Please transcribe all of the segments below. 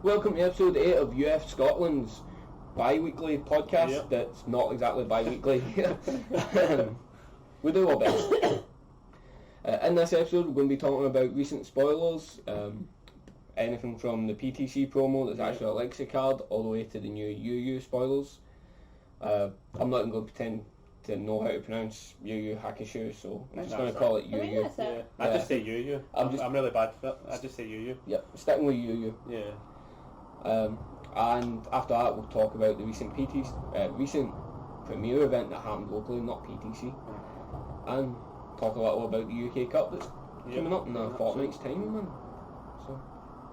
welcome to episode 8 of UFScotland's bi-weekly podcast. Yep. That's not exactly bi-weekly. We do our best. In this episode we're going to be talking about recent spoilers, anything from the PTC promo that's actually a Legacy card all the way to the new UU spoilers. I'm not even going to pretend to know how to pronounce UU hakusho, so I'm just going to call it UU. I just say UU. I'm really bad for it. I just say UU. Yep, sticking with UU. Yeah. And after that we'll talk about the recent recent premiere event that happened locally, not PTC, and talk a little about the UK Cup that's coming up in a fortnight's time, man. So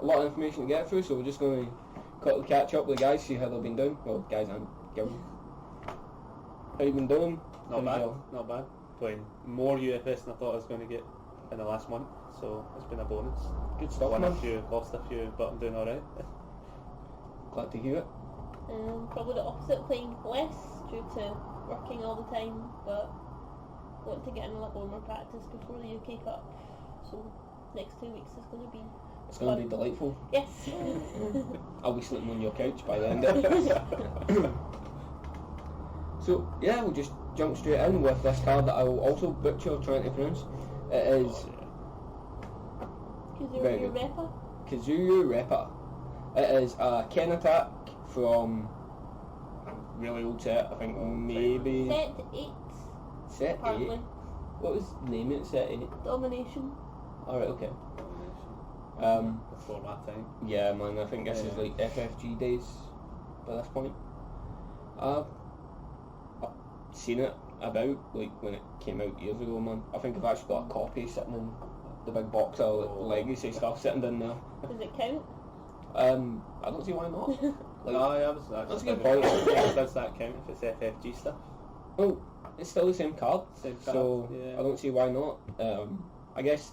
a lot of information to get through, so we're just going to quickly catch up with the guys, see how they've been doing. Well, guys and girls. How you been doing? Not bad. Playing more UFS than I thought I was going to get in the last month, so it's been a bonus. Good stuff, Won man. a few, lost a few, but I'm doing alright. Glad to hear it. Probably the opposite, playing less due to working all the time, but want to get in a little more practice before the UK Cup. So next 2 weeks is going to be It's going to be delightful. Yes. I'll be sleeping on your couch by the end of it. So yeah, we'll just jump straight in with this card that I will also butcher trying to pronounce. It is Kuzuryu reppa. Kuzuryu Reppa. It is a Ken attack from a really old set, I think maybe... Set 8. Set 8? Partly. What was the name of it? Set 8? Domination. Alright, okay. Before that time. Yeah, man, I think this is like FFG days by this point. I've seen it about, like, when it came out years ago, man. I think I've actually got a copy sitting in the big box of Legacy stuff sitting down there. Does it count? I don't see why not. Like, That's a good point. Does that count if it's FFG stuff? Oh, it's still the same card, Same card, so yeah. I don't see why not. I guess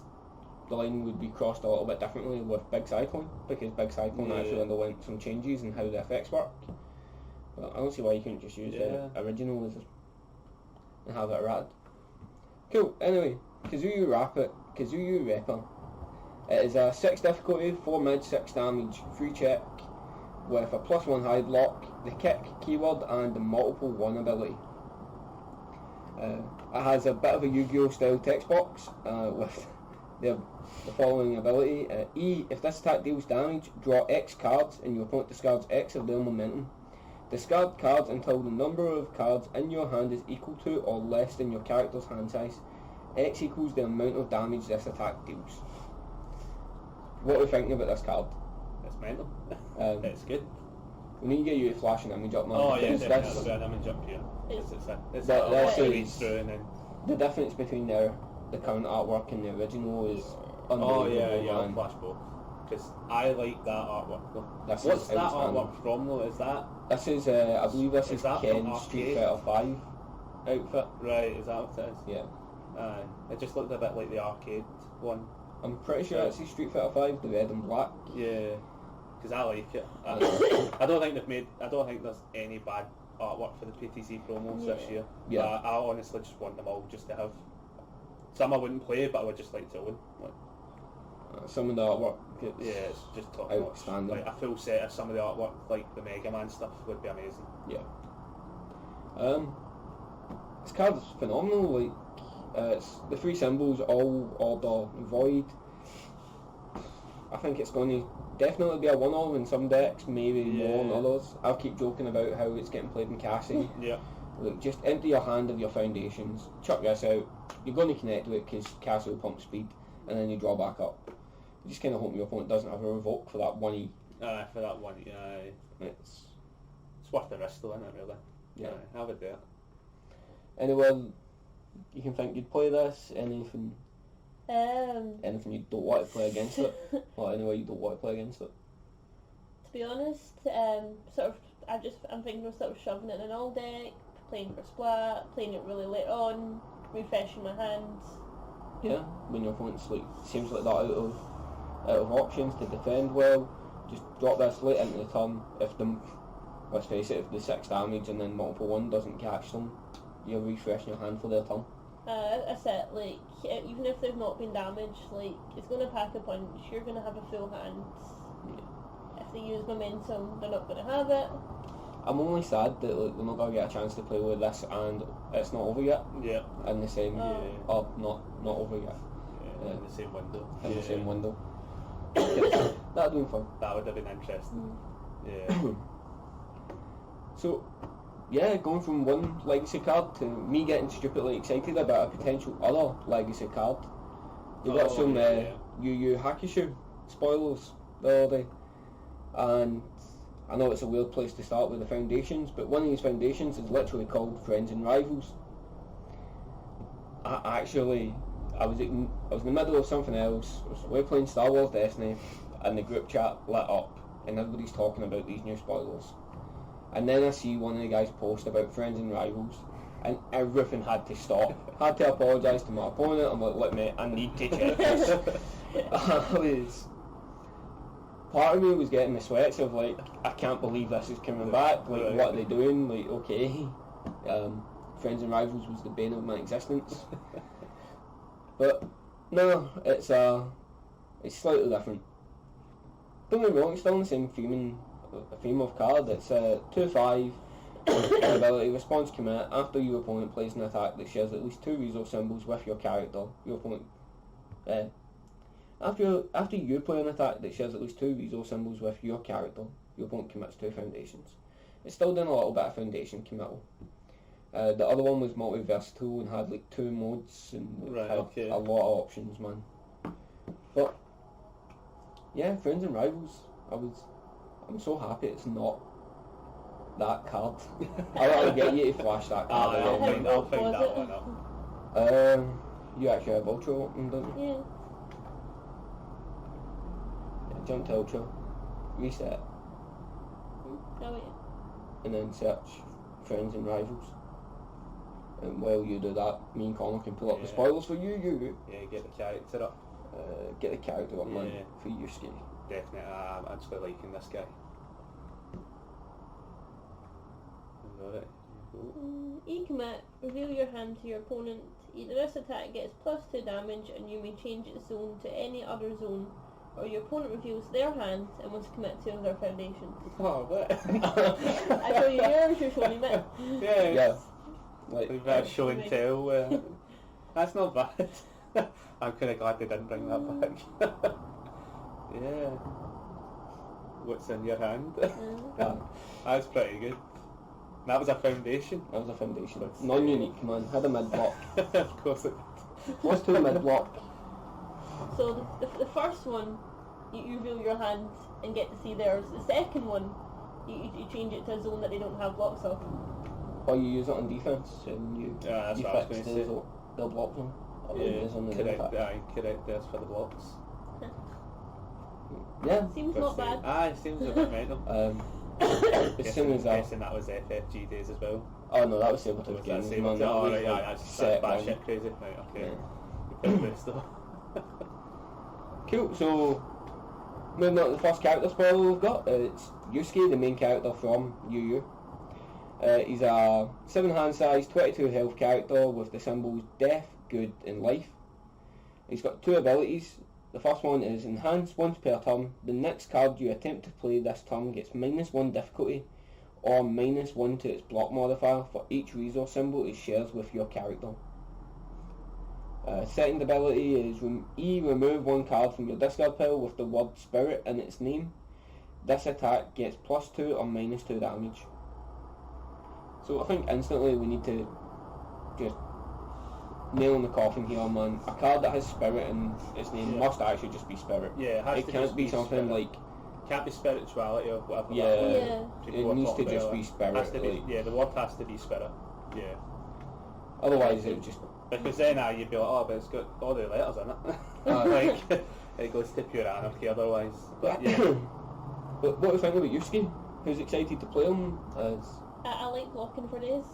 the line would be crossed a little bit differently with Big Cyclone, because Big Cyclone actually underwent some changes in how the effects work. But I don't see why you couldn't just use the original and have it rad. Cool, anyway, Kuzuryu Reppa. It is a 6 difficulty, 4 mid, 6 damage, free check, with a +1 high block, the kick keyword, and the multiple 1 ability. It has a bit of a Yu-Gi-Oh style text box with the following ability. E, if this attack deals damage, draw X cards and your opponent discards X of their momentum. Discard cards until the number of cards in your hand is equal to or less than your character's hand size. X equals the amount of damage this attack deals. What are we thinking about this card? It's mental. It's good. We need to get you a flashing image up, man. Oh yeah, because definitely. I'll get an image up here. It's read through and then... The difference between the current artwork and the original is unbelievable. Oh yeah, man. flash both. Because I like that artwork though. This What's is that outstanding. artwork from though? Is that... This is, I believe this is that Ken's from Street Arcade? Fighter 5 outfit. Right, is that what it is? Yeah. It just looked a bit like the arcade one. I'm pretty sure it's Street Fighter 5, the red and black. Yeah, because I like it. I don't think there's any bad artwork for the PTC promos this year. Yeah. I honestly just want them all just to have. Some I wouldn't play, but I would just like to own. Some of the artwork, It's just top notch. outstanding. Like a full set of some of the artwork, like the Mega Man stuff, would be amazing. Yeah. This card is phenomenal. Like, it's the 3 symbols, all order void. I think it's going to definitely be a one-all in some decks, maybe more in others. I'll keep joking about how it's getting played in Cassie. Yeah. Look, just empty your hand of your foundations, chuck this out. You're going to connect to it because Cassie will pump speed, and then you draw back up. You just kind of hope your opponent doesn't have a revoke for that 1E. For that one, It's worth the risk though, isn't it, really? Yeah. I would do it. Anyone you can think you'd play this? Anything you don't want to play against it? Or anywhere you don't want to play against it? To be honest, I'm thinking of sort of shoving it in an all deck, playing for splat, playing it really late on, refreshing my hands. Yeah, when your opponent's like seems like that out of options to defend well, just drop this late into the turn. Let's face it, if the 6 damage and then multiple 1 doesn't catch them, you're refreshing your hand for their turn. I said, like, even if they've not been damaged, like, it's going to pack a punch, you're going to have a full hand. if they use momentum, they're not going to have it. I'm only sad that like, we're not going to get a chance to play with this and it's not over yet. Yeah. In the same, Oh. not over yet. Yeah, in the same window. In the same window. That'd have been fun. That would have been interesting. Yeah. So, yeah, going from one legacy card to me getting stupidly excited about a potential other legacy card. We got some Yu Hakusho spoilers the other day, and I know it's a weird place to start with the foundations, but one of these foundations is literally called Friends and Rivals. I was in the middle of something else. We were playing Star Wars Destiny, and the group chat lit up, and everybody's talking about these new spoilers. And then I see one of the guys post about Friends and Rivals, and everything had to stop. Had to apologise to my opponent. I'm like, look mate, I need to check this. Part of me was getting the sweats of like, I can't believe this is coming back. Like, what are they doing? Like, okay. Friends and Rivals was the bane of my existence. But no, it's slightly different. Don't get me wrong, it's still in the same theme of card. It's 2/5 ability response commit. After your opponent plays an attack that shares at least 2 resource symbols with your character, your opponent. After you play an attack that shares at least 2 resource symbols with your character, your opponent commits 2 foundations. It's still doing a little bit of foundation committal. The other one was multi-versatile and had like 2 modes and had a lot of options, man. But yeah, Friends and Rivals, I'm so happy it's not that card. I'll get you to flash that card. I'll find that one up. You actually have Ultra open, don't you? Yeah. Jump to Ultra, reset, Oh yeah. and then search Friends and Rivals. And while you do that, me and Connor can pull up the spoilers for you. Yeah, get the character up. Get the character up, man, for your ski. Definitely, I'm actually liking this guy. Alright. You commit, reveal your hand to your opponent. Either this attack gets +2 damage and you may change its zone to any other zone, or your opponent reveals their hand and must commit 2 of their foundations. Oh, what? I show you yours, you're showing me. Yeah. Like, We've had show and tell. That's not bad. I'm kind of glad they didn't bring that back. Yeah. What's in your hand? That's pretty good. That was a foundation. That was a foundation. Non-unique, man. Had a mid block. Of course it What's 2 mid block? So the first one, you reveal your hand and get to see theirs. The second one, you change it to a zone that they don't have blocks of. Or you use it on defense and you that's you what I was fix going to say. they'll block them. Or Yeah, it is on the correct. attack. Correct. There's for the blocks. Yeah. Seems not bad. It seems a bit mental. As soon as that. Guessing that was FFG days as well. Oh no, that was Sabretooth Was that Games. same Man, one? that Oh, was right, like that's set one. batshit crazy. Right, okay. Yeah. Good stuff. Cool, so moving on to the first character spoiler we've got, it's Yusuke, the main character from Yu Yu. He's a 7 hand size, 22 health character with the symbols death, good and life. He's got 2 abilities. The first one is enhance once per turn. The next card you attempt to play this turn gets -1 difficulty or -1 to its block modifier for each resource symbol it shares with your character. Second ability is remove 1 card from your discard pile with the word spirit in its name. This attack gets +2 or -2 damage. So I think instantly we need to just nail in the coffin here, man. A card that has spirit in its name must actually just be spirit. Yeah, it can't be something spirit. like... Can't be spirituality or whatever. Yeah, Yeah. it needs to just be spirit. Has to be, like, yeah, the word has to be spirit. Yeah. otherwise it would just... Because then you'd be like, oh, but it's got all the letters in it. Like, it goes to pure anarchy otherwise. But yeah. But what do you think about Yusuke? Who's excited to play him as... I like blocking for days.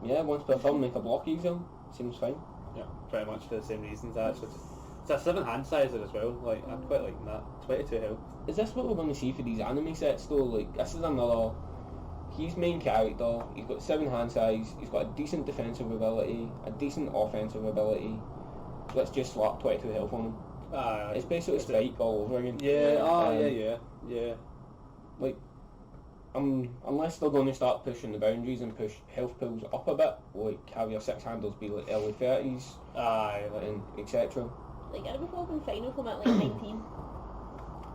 Yeah, once per turn make a block easier. Seems fine. Yeah, pretty much for the same reasons actually. It's a 7 hand sizer as well, like I'm quite liking that. 22 health. Is this what we're going to see for these anime sets though? Like, this is another... He's main character, he's got 7 hand size, he's got a decent defensive ability, a decent offensive ability. Let's just slap 22 health on him. It's basically Spike all over again. Yeah, Like, unless they're going to start pushing the boundaries and push health pools up a bit, like have your 6 handles be like early 30s, and etc. Like, I'd be hoping fine if I'm at like 19.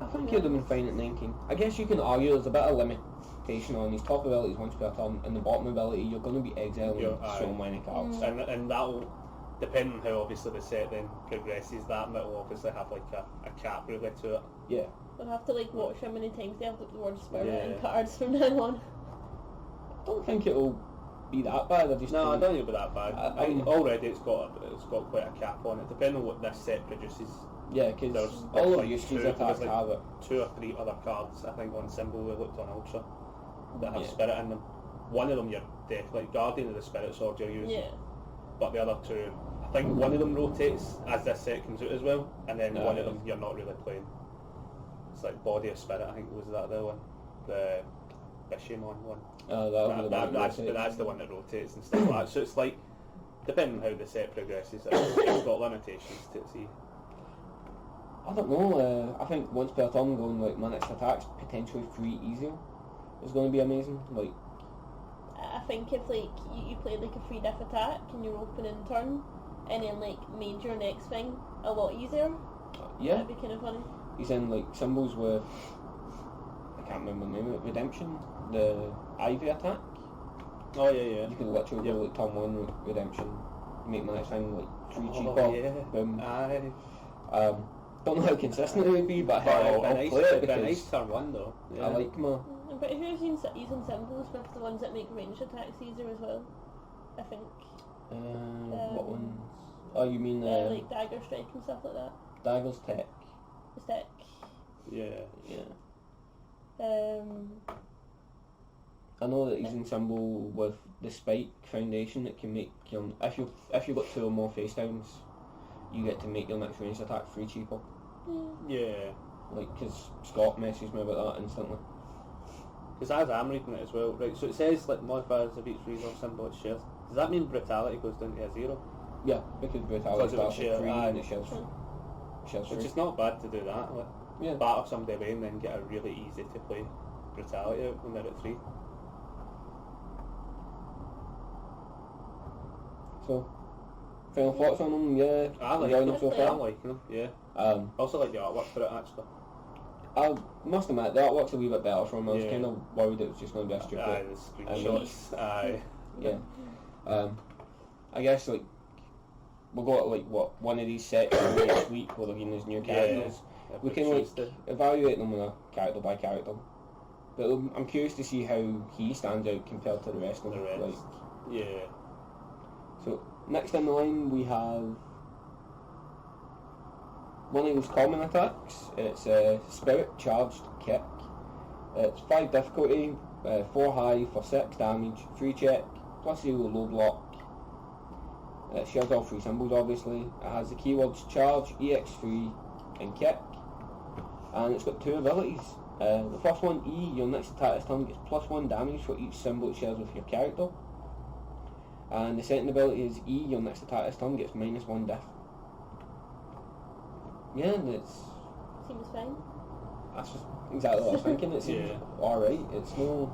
I think you'd have been fine at 19. I guess you can argue there's a bit of limitation on these top abilities once per turn, and the bottom ability you're going to be exiling so many cards. and that'll depend on how obviously the set then progresses. That will obviously have like a cap really to it. Yeah. We'll have to like watch how many times they have the word spirit in cards from now on. I don't think it'll be that bad. I don't think it'll be that bad. I mean, already it's got quite a cap on it, depending on what this set produces. Yeah, because all of uses attacks have it. 2 or 3 other cards, I think, on symbol we looked on Ultra that have spirit in them. One of them you're definitely Guardian of the Spirit Sword you're using. Yeah. But the other 2, I think one of them rotates as this set comes out as well, and then one of them you're not really playing. It's like Body of Spirit, I think was that the one, the Bishamon one. That's the one that rotates and stuff like that. So it's like, depending on how the set progresses, it's got limitations to see. I don't know. I think once per turn going like minutes attacks potentially 3 easier is going to be amazing. Like, I think if like you play like a 3 diff attack in your opening turn, and then like made your next thing a lot easier. That'd be kind of funny. He's in like symbols with, I can't remember the name of it, Redemption, the Ivy attack. Oh yeah. You could literally go like turn 1 Redemption, make my next thing like 3 cheaper. Boom. Don't know how consistent it would be, but I'll play it because nice turn 1 though. I like my. I'm pretty sure I've using symbols with the ones that make ranged attacks easier as well. I think. What ones? Oh, you mean like dagger strike and stuff like that. Dagger's tech. It's tech. Yeah. I know that he's in symbol with the Spike Foundation that can make if you've got 2 or more face downs, you get to make your next ranged attack 3 cheaper. Yeah. Like, because Scott messages me about that instantly. Because as I'm reading it as well, right, so it says like modifiers of each resource symbol it shares. Does that mean brutality goes down to a 0? Yeah, because brutality starts at 3 and it shares 3. Which is not bad to do that. Like, batter somebody away and then get a really easy to play brutality out when they're at 3. So, final thoughts on them? Yeah, I like them so far. I'm liking them. Yeah. Also like the artwork for it actually. I must admit the artwork's a wee bit better from. I was kind of worried it was just going to be a stupid. The screenshots. Yeah. I guess like we'll go at like one of these sets next week where they're giving us new characters. We can like evaluate them on a character by character. But I'm curious to see how he stands out compared to the rest of them. Yeah. So next in the line we have one of those common attacks. It's a Spirit Charged Kick. It's 5 difficulty, 4 high for 6 damage, 3 check, plus 0 low block. It shares all 3 symbols obviously. It has the keywords Charge, EX3 and Kick. And it's got 2 abilities. The first one, E, your next attack this turn gets +1 damage for each symbol it shares with your character. And the second ability is E, your next attack this turn gets -1 diff. Yeah, and it's... Seems fine. That's just exactly what I was thinking. It seems alright. It's no...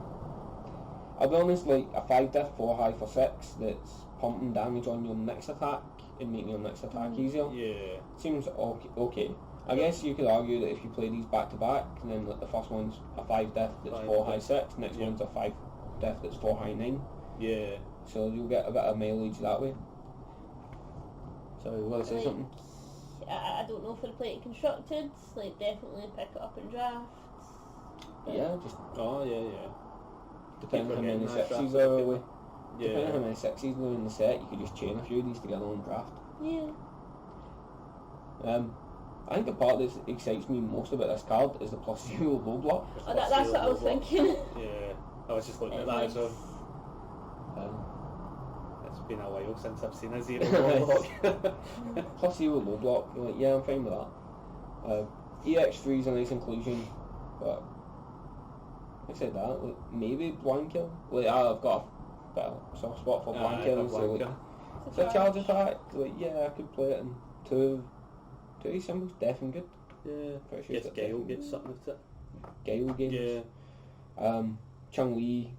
I'll be honest, like a 5 diff, 4 high for 6 that's pumping damage on your next attack and making your next attack easier. Yeah. Seems okay. I guess you could argue that if you play these back to back, then like, the first one's a 5 diff that's 4 high 6, next one's a 5 diff that's 4 high 9. Yeah. So you'll get a bit of mileage that way. Sorry, you want to say something? I don't know if I'd play it constructed, like definitely pick it up in drafts. Yeah, just... Oh, yeah. Depending on how many 6s are away. Depending on how many 6s are in the set, you could just chain a few of these together on draft. Yeah. I think the part that excites me most about this card is the +0 low block. Oh, that's what I was thinking. Yeah, I was just looking at that as well. It's been a while since I've seen a 0 low block. +0 low block, you're like, yeah, I'm fine with that. EX3 is a nice inclusion, but like I said that, like, maybe Blankill. Like, I've got a bit of a soft spot for Blankill, so like, it's a charge attack. Like, yeah, I could play it in two pretty simple, deaf and good. Yeah. Pretty sure it's Guess got deaf Gale and gets something with it. Gale games. Yeah. Chung-Li,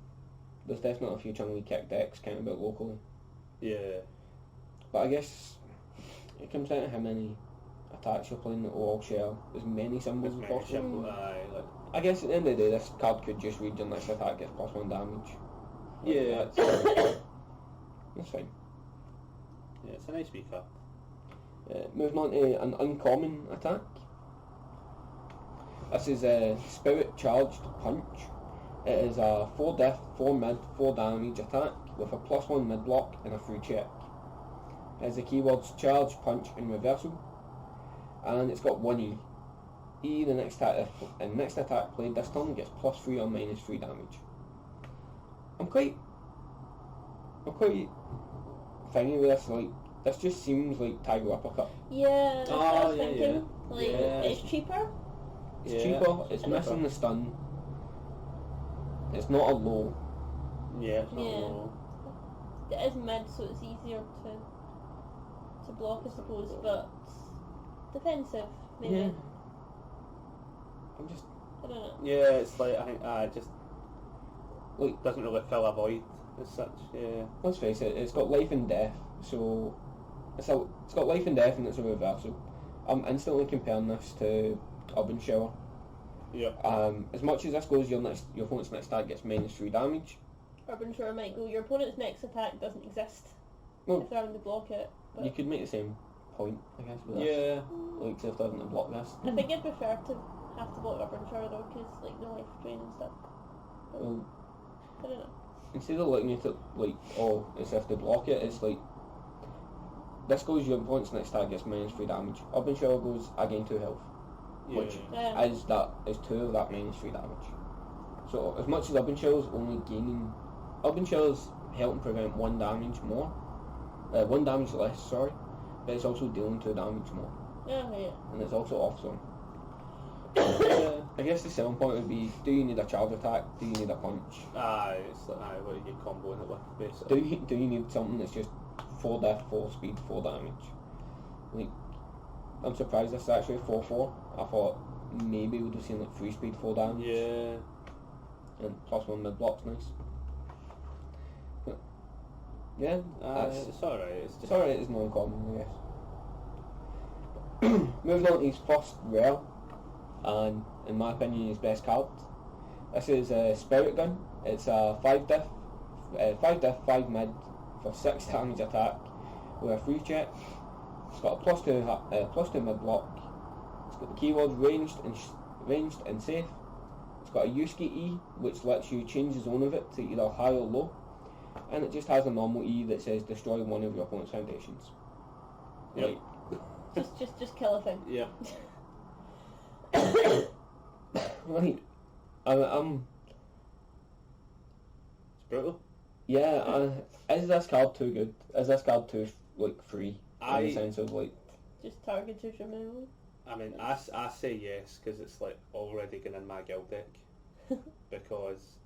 there's definitely a few Chung-Li kick decks kind of about locally. Yeah. But I guess it comes down to how many attacks you're playing that will all share as many symbols as possible. Simple, aye, like, I guess at the end of the day, this card could just read your next attack gets +1 damage. Like, yeah. That's fine. Yeah, it's a nice wee card. Moving on to an uncommon attack. This is a Spirit Charged Punch. It is a 4 diff, 4 mid, 4 damage attack with a +1 mid block and a free check. It has the keywords Charge, Punch and Reversal. And it's got 1 E. E, the next attack played this turn gets +3 or -3 damage. I'm quite thingy with this, like, this just seems like Tiger Uppercut. Yeah, that's what I was yeah, thinking. yeah. Like, Yeah. it's cheaper. It's Yeah, cheaper, it's cheaper. missing the stun. It's not a low. Yeah, it's not Yeah. low. It is mid, so it's easier to block, I suppose, but defensive, maybe. Yeah. I'm just I don't know. Yeah, it's like, I think, it just like, doesn't really fill a void as such, yeah. let's face it, it's got life and death, so it's got life and death and it's a reversal. I'm instantly comparing this to Urban Shower. Yeah. As much as this goes, your opponent's next attack gets -3 damage. Urban Shore might go, your opponent's next attack doesn't exist No. if they're having to block it. But You could make the same point, I guess, with this. Yeah. Like, if they're having to block this. I think I'd prefer to have to block Urban Shore though, because like the life drain and stuff. But, Well, I don't know. instead of looking at it like, oh, it's if they block it, it's like, this goes, your opponent's next attack gets -3 damage. Urban Shower goes, I gain 2 health. Yeah. Which Yeah. is 2 of that -3 damage. So as much as Urban Shell's only gaining, Urban Shell's helping prevent 1 damage more, 1 damage less, sorry, but it's also dealing 2 damage more, Yeah, yeah. and it's also off zone. Yeah. I guess the selling point would be, do you need a charge attack, do you need a punch, It's like, what are you comboing it with, basically. do you need something that's just 4 death, 4 speed, 4 damage. Like, I'm surprised this is actually 4/4. I thought maybe we'd have seen like 3 speed, 4 damage. Yeah. And +1 mid block's nice. But, yeah, It's alright, it's just... it's alright, it's non-common, I guess. Moving on to his first rare, and in my opinion his best card. This is a Spirit Gun. It's a 5 diff, 5 mid for 6 damage attack with a free check. It's got a +2 mid block. It's got the keywords ranged and safe. It's got a Yusuke E, which lets you change the zone of it to either high or low, and it just has a normal E that says destroy one of your opponent's foundations. Yep. Just kill a thing. Yeah. Right. I'm It's brutal. yeah. Is this card too good? Is this card too like free? In the sense of like, Just targeted your memory. I mean, I say yes, because it's like already going in my guild deck. Because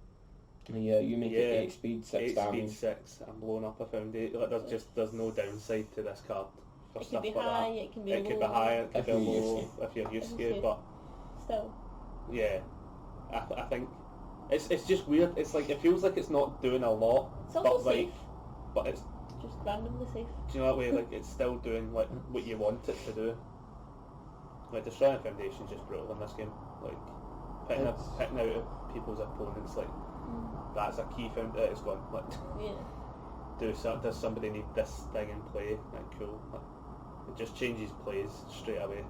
yeah, you make it Yeah, 8 speed, 6 8 damage. speed 6, I'm blowing up a foundation. Like, there's no downside to this card. For It could stuff be like high, that. it can be It could be low. high, it could If be you're low Yusuke. if you're used to Yusuke. it, but Still. yeah, I think it's just weird. It's like, it feels like it's not doing a lot, It's also but like, safe. but it's, Just randomly safe. do you know that way? Like, it's still doing like what you want it to do. Like, destroying foundation's just brutal in this game. Like, picking out people's opponents, like, that's a key foundation. It's gone. Like, Yeah. does somebody need this thing in play? Like, cool. Like, it just changes plays straight away.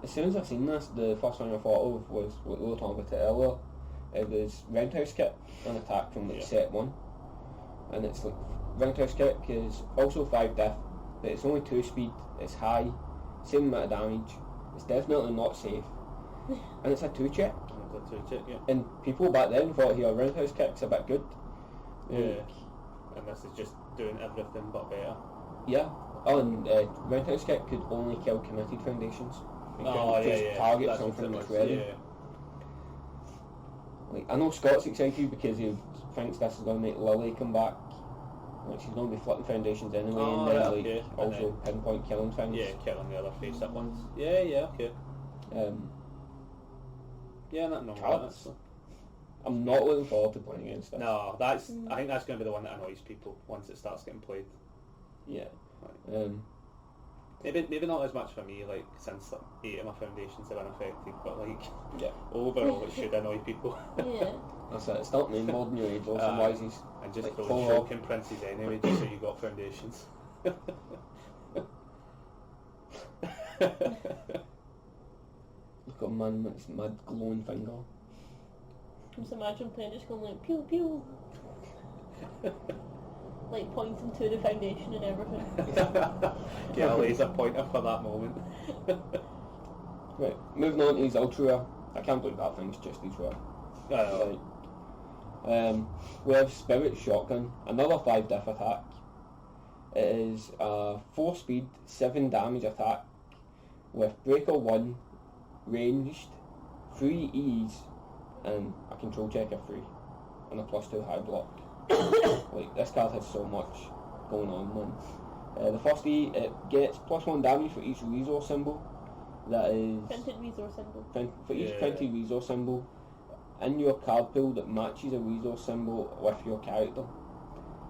As soon as I seen this, the first thing I thought of was what we were talking about it earlier. It was Roundhouse Kick, an attack from like Yeah. set 1, and it's like Roundhouse Kick is also 5 diff, but it's only 2 speed. It's high, same amount of damage. It's definitely not safe, and it's a 2 check. And the 2 check, yeah. And people back then thought, here, Roundhouse Kick's a bit good. Yeah. Like, And this is just doing everything but better. yeah. Oh, and Roundhouse Kick could only kill committed foundations. It couldn't just target That's something what that's it was, ready. Yeah. Like, I know Scott's excited because he thinks this is going to make Lily come back. Like she's going to be flipping foundations anyway, Oh, and then right, like okay. And also then- pinpoint killing things. Yeah, killing the other face up ones. Yeah, okay. Yeah, nothing wrong with that. Cards. I'm not looking forward to playing against this. No, that's. I think that's going to be the one that annoys people once it starts getting played. Yeah. Maybe not as much for me, like since like 8 of my foundations are unaffected, but like Yeah. overall it should annoy people. Yeah. That's it. Start naming more than your age or some wises. And just Like throw follow- shocking princes anyway, just so you got foundations. Look at man with his mad glowing finger. Just imagine playing just going like pew pew. Like pointing to the foundation and everything. Get a laser pointer for that moment. Right, moving on to his ultra. I can't believe that thing's just his rare. I know. We have Spirit Shotgun, another 5 diff attack. It is a 4 speed, 7 damage attack with Breaker 1, ranged, 3 E's, and a control check of 3, and a +2 high block. Like, this card has so much going on, man. The first E, it gets +1 damage for each resource symbol. That is Printed resource symbol. for each Yeah. printed resource symbol in your card pool that matches a resource symbol with your character.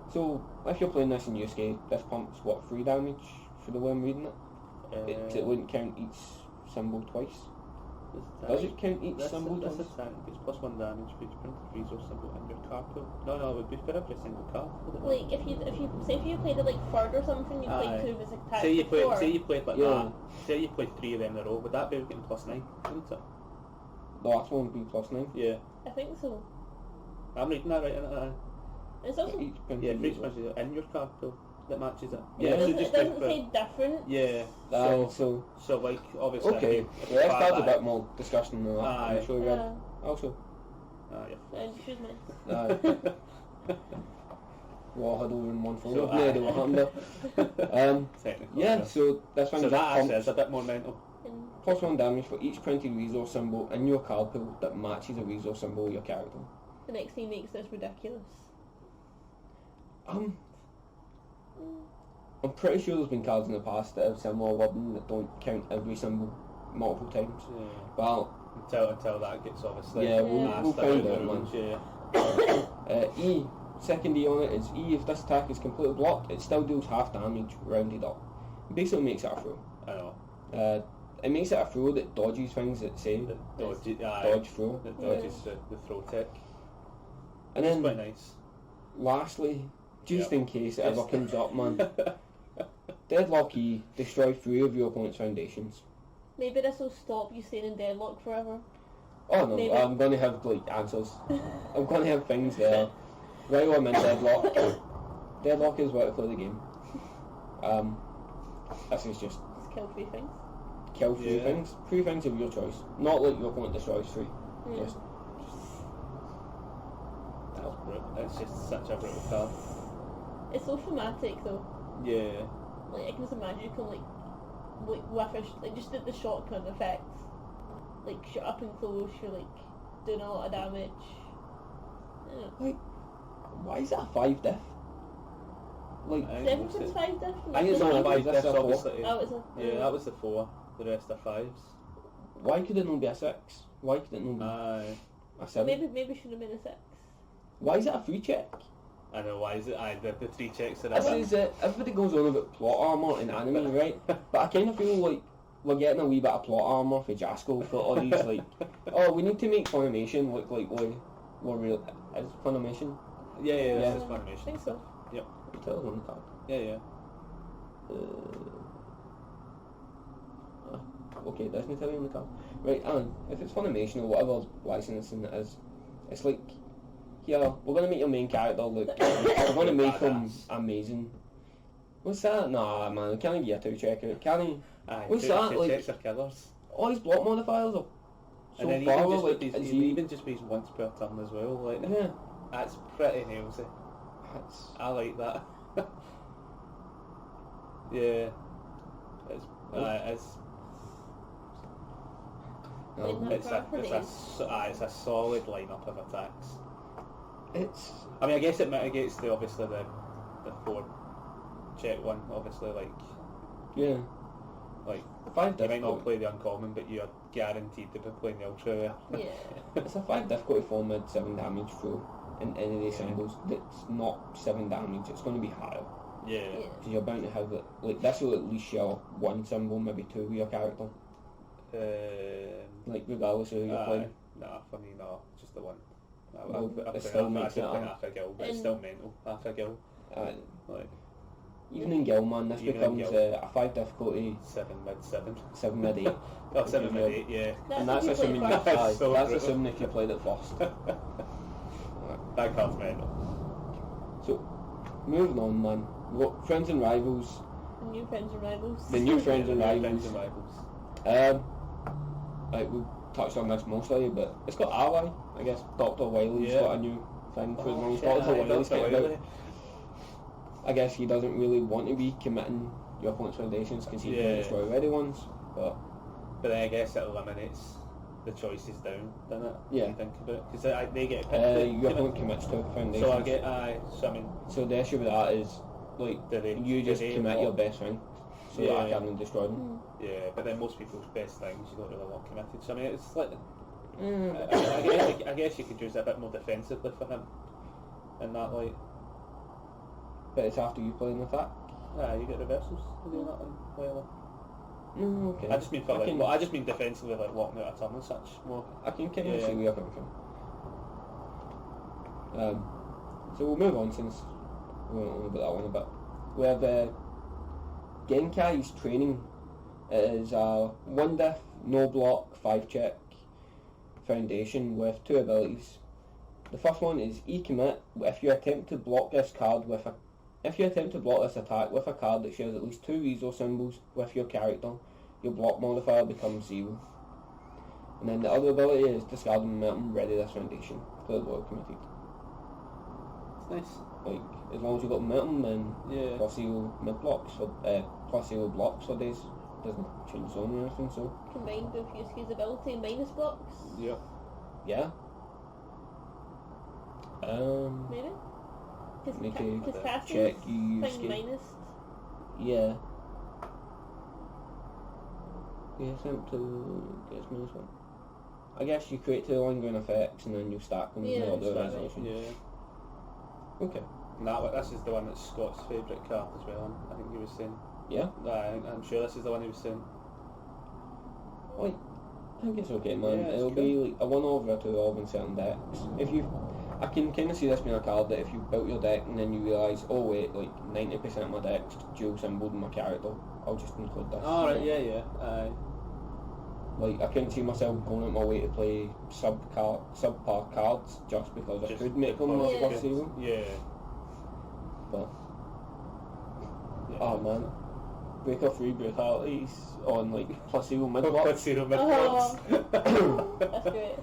So if you're playing this in UFScotland, this pumps what, 3 damage for the way I'm reading it? 'Cause it wouldn't count each symbol twice. Does it count each symbol This twice? attack gets +1 damage for each printed resource symbol in your card pool. No, it would be for every single card. wouldn't it? Like if you played it like third or something, you Aye. played 2 of his attacks. Say you before. played like Yeah. that. Say you played 3 of them in a row. Would that be getting +9? Wouldn't it? The last one would be +9. Yeah. I think so. I'm reading that right, isn't it? It's also Each printed Yeah, for each resource. printed in your card pool that matches it. Yeah, it so doesn't, just it doesn't go for- say different. Yeah. So Like obviously. okay, if yeah, let's part start a that- bit more discussion than that. Aye. I'm sure you read. Also, And excuse me. we all had over in one phone. So, No idea what happened there. Technically. Yeah, so this one So just that actually pumps is a bit more mental. And +1 damage for each printed resource symbol in your card pool that matches a resource symbol of your character. the next thing makes this ridiculous. I'm pretty sure there's been cards in the past that have similar wording that don't count every symbol multiple times. Yeah. Well, Until that gets obviously. yeah, we'll asked find about out, the man. rules, yeah. E, second E on it is E. If this attack is completely blocked, it still deals half damage rounded up. Basically makes it a throw. I know. It makes it a throw that dodges things that say The dodge, dodge throw. It dodges the throw tech. And It's then quite nice. lastly, just Yep. in case it ever Just- comes up, man, Deadlock E, destroy 3 of your opponent's foundations. Maybe this will stop you staying in deadlock forever. Oh no, Maybe. I'm going to have like answers. I'm going to have things there. Right while I'm in Deadlock. Deadlock is where to play the game. This is just Just kill 3 things. kill 3 Yeah. things. 3 things of your choice. Not like your opponent destroys 3. Yeah. Just That's brutal. It's just such a brutal card. It's so thematic though. Yeah. Like I can just imagine you can like with like just the shotgun effects. Like you're up and close, you're like doing a lot of damage. Yeah. why is that a 5 diff? Like I think 7 it's times it. 5 diff? I think it's only 5 That's diff, obviously. Oh, it's a... Yeah, that was the 4. The rest are 5s. why could it not be a 6? Why could it not be Aye. a 7? Maybe should have been a 6. Why is it a free check? I know, why is it? Aye, the 3 checks are This in is everybody goes on about plot armour in anime, right? But I kind of feel like we're getting a wee bit of plot armour for Jaskol for all these like, oh, we need to make Funimation look like we're real. Is Funimation? Yeah, Yeah. this is I Funimation think so. Yep. Tell us on the card. Yeah. Okay, it doesn't tell you on the card. Right, Alan, if it's Funimation or whatever licensing it is, it's like, here, we're going to make your main character look, we're going to make him Badass. amazing. What's that? Nah, man, can't he get a 2 check out? Can he? Aye, What's 2 that, like- checks are killers. All these block modifiers are so And then far, even just, like, with these, is he... even just with his once per turn as well, like, Yeah. that's pretty nailsy. That's... I like that. Yeah. It's, it's No, Like, It's a solid lineup of attacks. it's... I mean, I guess it mitigates the obviously the 4 check one, obviously, like Yeah. 5 you might not difficulty. play the uncommon, but you're guaranteed to be playing the ultra rare. Yeah. It's a 5 difficulty 4 mid 7 damage throw in any of these symbols that's not 7 damage. It's going to be higher. Yeah. Yeah. Because you're bound to have it. Like, this will at least share 1 symbol, maybe 2 with your character. Like, regardless of who you're playing. Nah, for me, no, just the one. Well, I it still makes it play up. half a gil, but it's still mental. Half a gil. Like, Even in Gilman, this Even in becomes Gil. a 5 difficulty 7 mid 7. 7 mid 8. Oh, 7 mid 8, yeah. And that's if you play assuming first. That's so that's brutal. assuming if you played it first. That card's mental. So, moving on, man. We've got friends and rivals. New friends and rivals. The new friends and Friends rivals. and rivals. Like we've touched on this mostly, but it's got ally. I guess Dr. Wiley's Yeah. got a new thing for Oh, the shit, Dr. Wiley's Dr. getting out. Wiley. I guess he doesn't really want to be committing your opponent's foundations because he can Yeah. destroy ready ones. But But then I guess it eliminates the choices down, doesn't it? Yeah. When you think about it. Because they get picked. your opponent commits to foundations. So I get, so I mean, So the issue with that is, like, do they, you just do they commit want- your best thing, so that I Yeah. can destroy them. Mm. Yeah, but then most people's best things you don't really want committed. So I mean, it's like Mm. I guess you could use it a bit more defensively for him, in that light. But it's after you play an attack. You get reversals to do that one. Well, No, okay. I just mean for I like, can- well, I just mean defensively, like walking out a turn and such more. I can kind of Yeah. see where you're coming from. So we'll move on since we went on about that one a bit. We have Genkai's training. It is a 1 diff, no block, 5 check foundation with 2 abilities. The first one is E-commit. If you attempt to block this attack with a card that shares at least 2 resource symbols with your character, your block modifier becomes 0. And then the other ability is discard momentum, ready this foundation. Clearly well committed. It's nice. Like, as long as you've got momentum, then Yeah. plus 0 mid blocks, or plus 0 blocks for days. Doesn't change zone or anything, so Combined with Yusuke's ability and minus blocks. Yep. yeah. Maybe? Need to Because casting check thing Yusuke. minus. Yeah. Yeah, attempt to get minus 1. I guess you create 2 ongoing effects and then you stack them Yeah, with the stack resolution. Yeah. Okay. And this is the one that's Scott's favourite card as well. I think he was saying. Yeah. I'm sure this is the one he was saying. Like, I think it's okay, man. Yeah, it's It'll be like a 1 over or 2 of in certain decks. I can kind of see this being a card that if you built your deck and then you realise, oh wait, like 90% of my deck's dual symboled in my character, I'll just include this. Oh, right, yeah. Like, I couldn't see myself going out my way to play subpar cards just because I could make them because plus you 0. Yeah. But, Yeah. oh man, breaker 3 brutalities on like plus 0 mid Plus blocks. 0 mid Oh. blocks. That's great.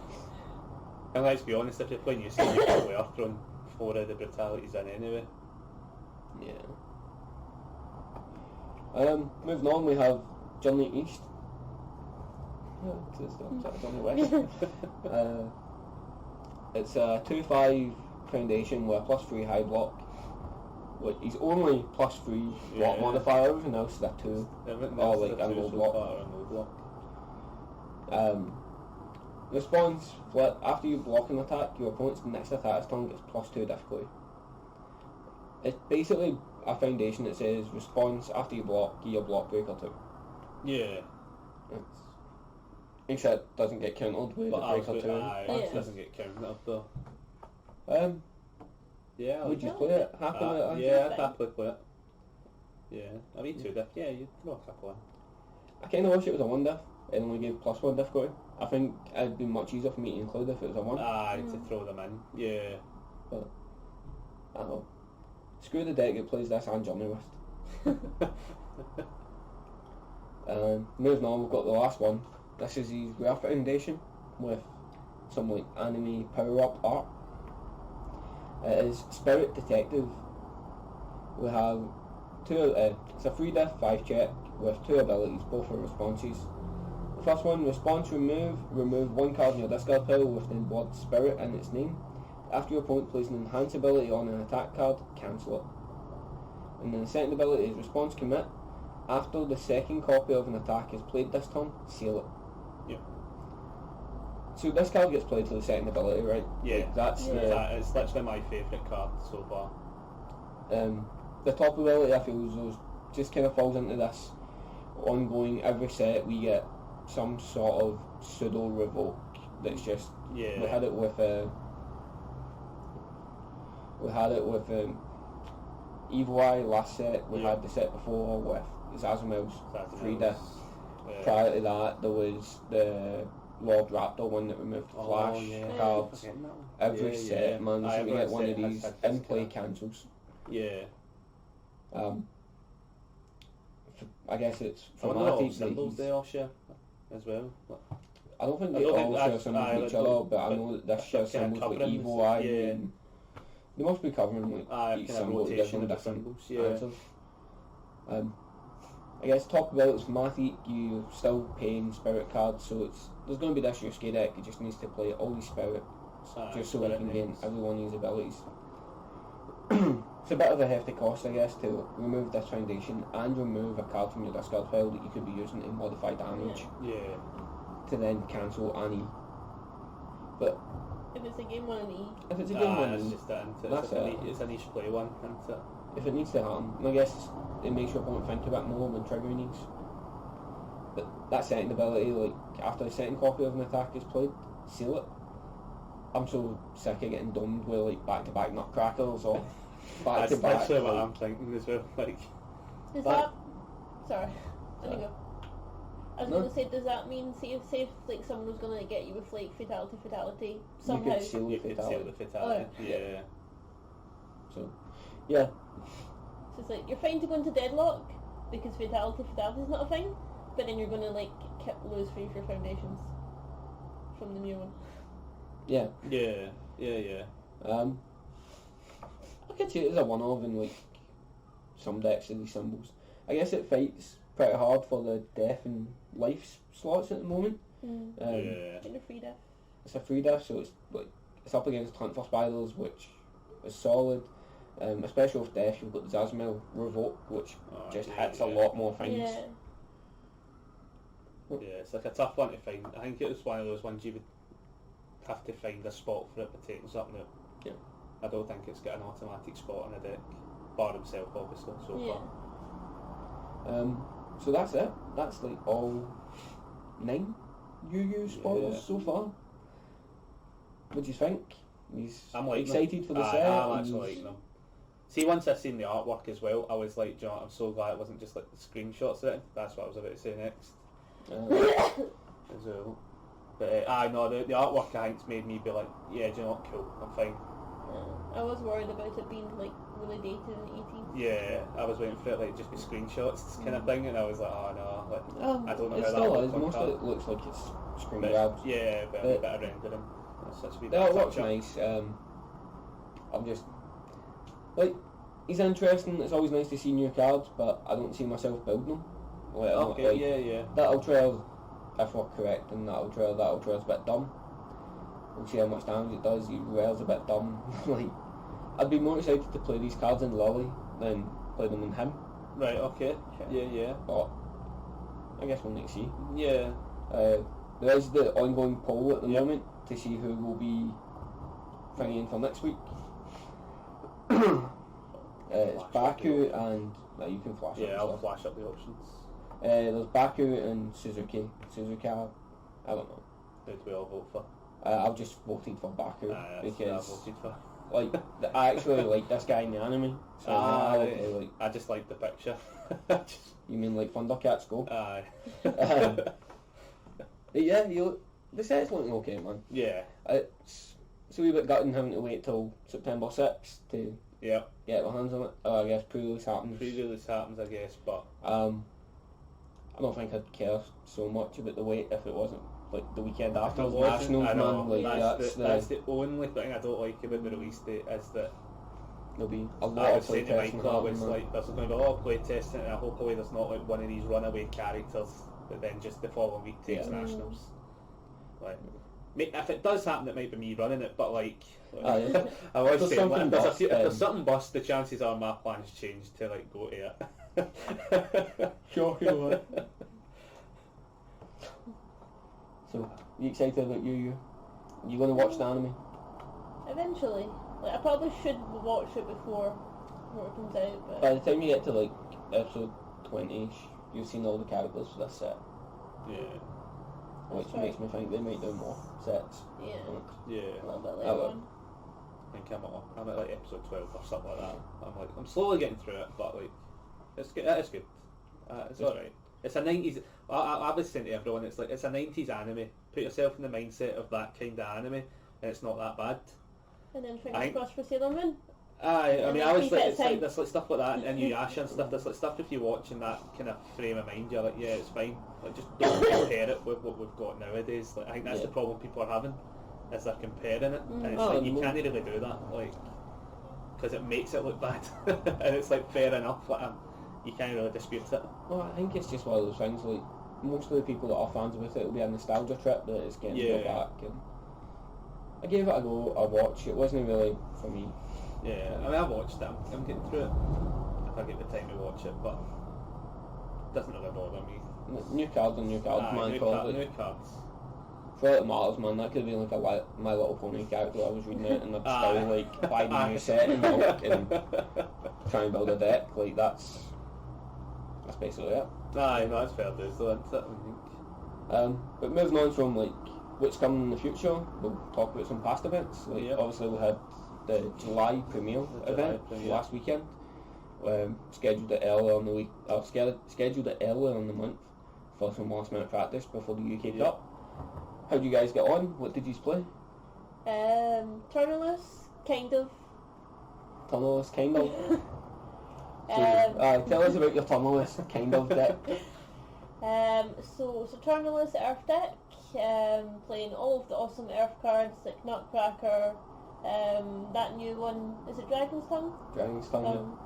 And let's be honest, if you're playing you probably are throwing 4 of the brutalities in anyway. Yeah. Moving on, we have Journey East. Journey West. It's a 2/5 foundation with a plus 3 high block. Like, he's only plus 3 block Yeah. modifier, everything else is a 2. Everything Oh, else like is a a 2 low so block. far, a no block. Response flip. After you block an attack, your opponent's next attack turn gets plus 2 difficulty. It's basically a foundation that says response after you block, give your block breaker 2. Yeah. Except it doesn't get countered with But the ours breaker 2. it doesn't get counted though. Yeah. Would you play it? Happily? Yeah, I'd happily play it. Yeah. I mean 2 diff. Yeah, you'd throw a couple in. I kind of wish it was a 1 diff. It only gave plus 1 difficulty. I think it'd be much easier for me to include if it was a 1. To throw them in. Yeah. But, I don't know. Screw the deck that plays this and Journey West. Moving on, we've got the last one. This is his Rare Foundation with some like anime power-up art. It is Spirit Detective. We have 2, it's a 3 diff, 5 check with 2 abilities, both are responses. The first one, response remove 1 card in your discard pile with the word Spirit in its name. After your opponent plays an enhance ability on an attack card, cancel it. And then the second ability is response commit. After the second copy of an attack is played this turn, seal it. Yep. So this card gets played for the second ability, right? Yeah. Like, that's It's literally my favourite card so far. the top ability, I feel, just kind of falls into this ongoing. Every set we get some sort of pseudo revoke that's just. Yeah. We had it with Evil Eye last set. We had the set before with Zazumel's 3D. Prior to that, there was the Lord Raptor one that removed the flash cards. Every set, man, so we get one of these in play cancels. Yeah. I guess it's I wonder what symbols they all share as well. I don't think they all share symbols with each other, but I know that this shares symbols with Evil Eye. And they must be covering like each symbol to give them different answers. I guess top abilities for Mathik, you're still paying spirit cards, so there's going to be this Yusuke deck. It just needs to play all these spirits just so we can gain every one of these abilities. It's a bit of a hefty cost, I guess, to remove this foundation and remove a card from your discard pile that you could be using to modify damage. Yeah. To then cancel an E. But if it's a game 1 and E. If it's a game 1 it's E, just that, that's it. It's a niche play one, isn't it? If it needs to happen, I guess it makes your opponent think a bit more when triggering these. But that second ability, like after the second copy of an attack is played, seal it. I'm so sick of getting domed with like back-to-back nutcrackers or back-to-back. That's actually what I'm thinking as well. Like, Does that? Sorry, let me go. I was going to say, does that mean, say if like someone was going to get you with like fatality somehow? You could seal you could seal the fatality. Yeah. So, yeah. So it's like you're fine to go into deadlock because fatality is not a thing, but then you're going to like lose 3 of your foundations from the new one. Yeah. Yeah. I could see it as a one-off in like some decks of these symbols. I guess it fights pretty hard for the death and life slots at the moment. It's a free death. It's a free death, so it's up against Hunt for Spirals, which is solid. Especially with death, you've got the Zazmel Revoke, which just hits a lot more things. Yeah, it's like a tough one to find. I think it was one of those ones you would have to find a spot for it to take something out. Yeah. I don't think it's got an automatic spot on the deck, bar himself obviously, so far. So that's it. That's like all 9 UU spoilers so far. What do you think? I'm like excited for the set. I'm actually liking them. See, once I seen the artwork as well, I was like, do you know what, I'm so glad it wasn't just like the screenshots of it. That's what I was about to say next. As well. But the artwork I think's made me be like, yeah, do you know what, cool, I'm fine. I was worried about it being like really dated and 18. Yeah, I was waiting for it like just be screenshots kind of thing, and I was like, oh no, like, I don't know it how still that is. will Most come of it looks like it's screen grabs. Yeah, but a bit of rendering. That's such a wee bit That of looks touch-up. nice. I'm just like, he's interesting. It's always nice to see new cards, but I don't see myself building them. Yeah. That Ultra, if we're correct, and that Ultra is a bit dumb. We'll see how much damage it does. Rail's a bit dumb. Like, I'd be more excited to play these cards in Lily than play them in him. Right, okay. Yeah. But I guess we'll need to see. Yeah. There is the ongoing poll at the moment to see who will be thinking for next week. It's Baku and you can flash. Yeah, I'll flash up the options. There's Baku and Suzuki. I don't know. Who do we all vote for? I've just voted for Baku because I voted for. Like, I actually like this guy in the anime. So I just like the picture. You mean like Thundercats Go? Aye. Yeah, the set's looking okay, man. Yeah. It's a wee bit gutting having to wait till September 6th to get our hands on it. I guess pre-release happens. Pre-release happens, I guess, but I don't think I'd care so much about the wait if it wasn't like the weekend after Nationals, man. Like that's the only thing I don't like about the release date is that there'll be a lot of play testing. Like, there's going to be a lot of play testing, and hopefully there's not like one of these runaway characters that then just the following week takes Nationals. Like, if it does happen, it might be me running it, but like, Aye. I was There's saying, like, something if bust, if there's something bust, the chances are my plans change to like go to it. Shocking, man. So, you excited about you going to watch the anime? Eventually. Like, I probably should watch it before it comes out, but... By the time you get to like episode 20ish, you've seen all the characters for this set, Yeah. which That's right. makes me think they might do more sets. Yeah. Yeah. A little bit Oh, later well. on. I think I'm at like episode 12 or something like that. I'm slowly getting through it, but like, it's good. It's good. It's alright. It's a 90s. I was saying to everyone, it's a 90s anime. Put yourself in the mindset of that kind of anime, and it's not that bad. And then fingers crossed for Sailor Moon. Aye, I mean, I was like, it's like time. there's like stuff like that, and Inuyasha and stuff. There's like stuff if you watch in that kind of frame of mind, you're like, yeah, it's fine. Like, just don't compare it with what we've got nowadays. Like, I think that's the problem people are having, is they're comparing it, and it's like you can't really do that, like, because it makes it look bad, and it's like fair enough. Like, you can't really dispute it. Well, I think it's just one of those things, like, most of the people that are fans of it, it'll be a nostalgia trip that it's getting to go back, and I gave it a go, a watch. It wasn't really for me. Yeah, I mean, I watched it. I'm getting through it if I get the time to watch it, but it doesn't really bother me. New cards and new cards, man. New Probably. cards. For all it matters, man, that could have been like a My Little Pony character I was reading it, and I'd still like buy the new set and milk and try and build a deck. Like that's basically it. Aye, no, it's fair dues though, isn't it? I think. But moving on from like what's coming in the future, we'll talk about some past events. Like obviously we had the July premiere event last weekend. Scheduled it earlier on the week. Scheduled it earlier in the month for some last minute practice before the UK Cup. How did you guys get on? What did you play? Tournalist, kind of. Tunnelist, kind of. Tell us about your tunnelist kind of deck. So Tournalist Earth deck, playing all of the awesome Earth cards like Nutcracker, that new one, is it Dragon's Tongue? Dragon's Tongue.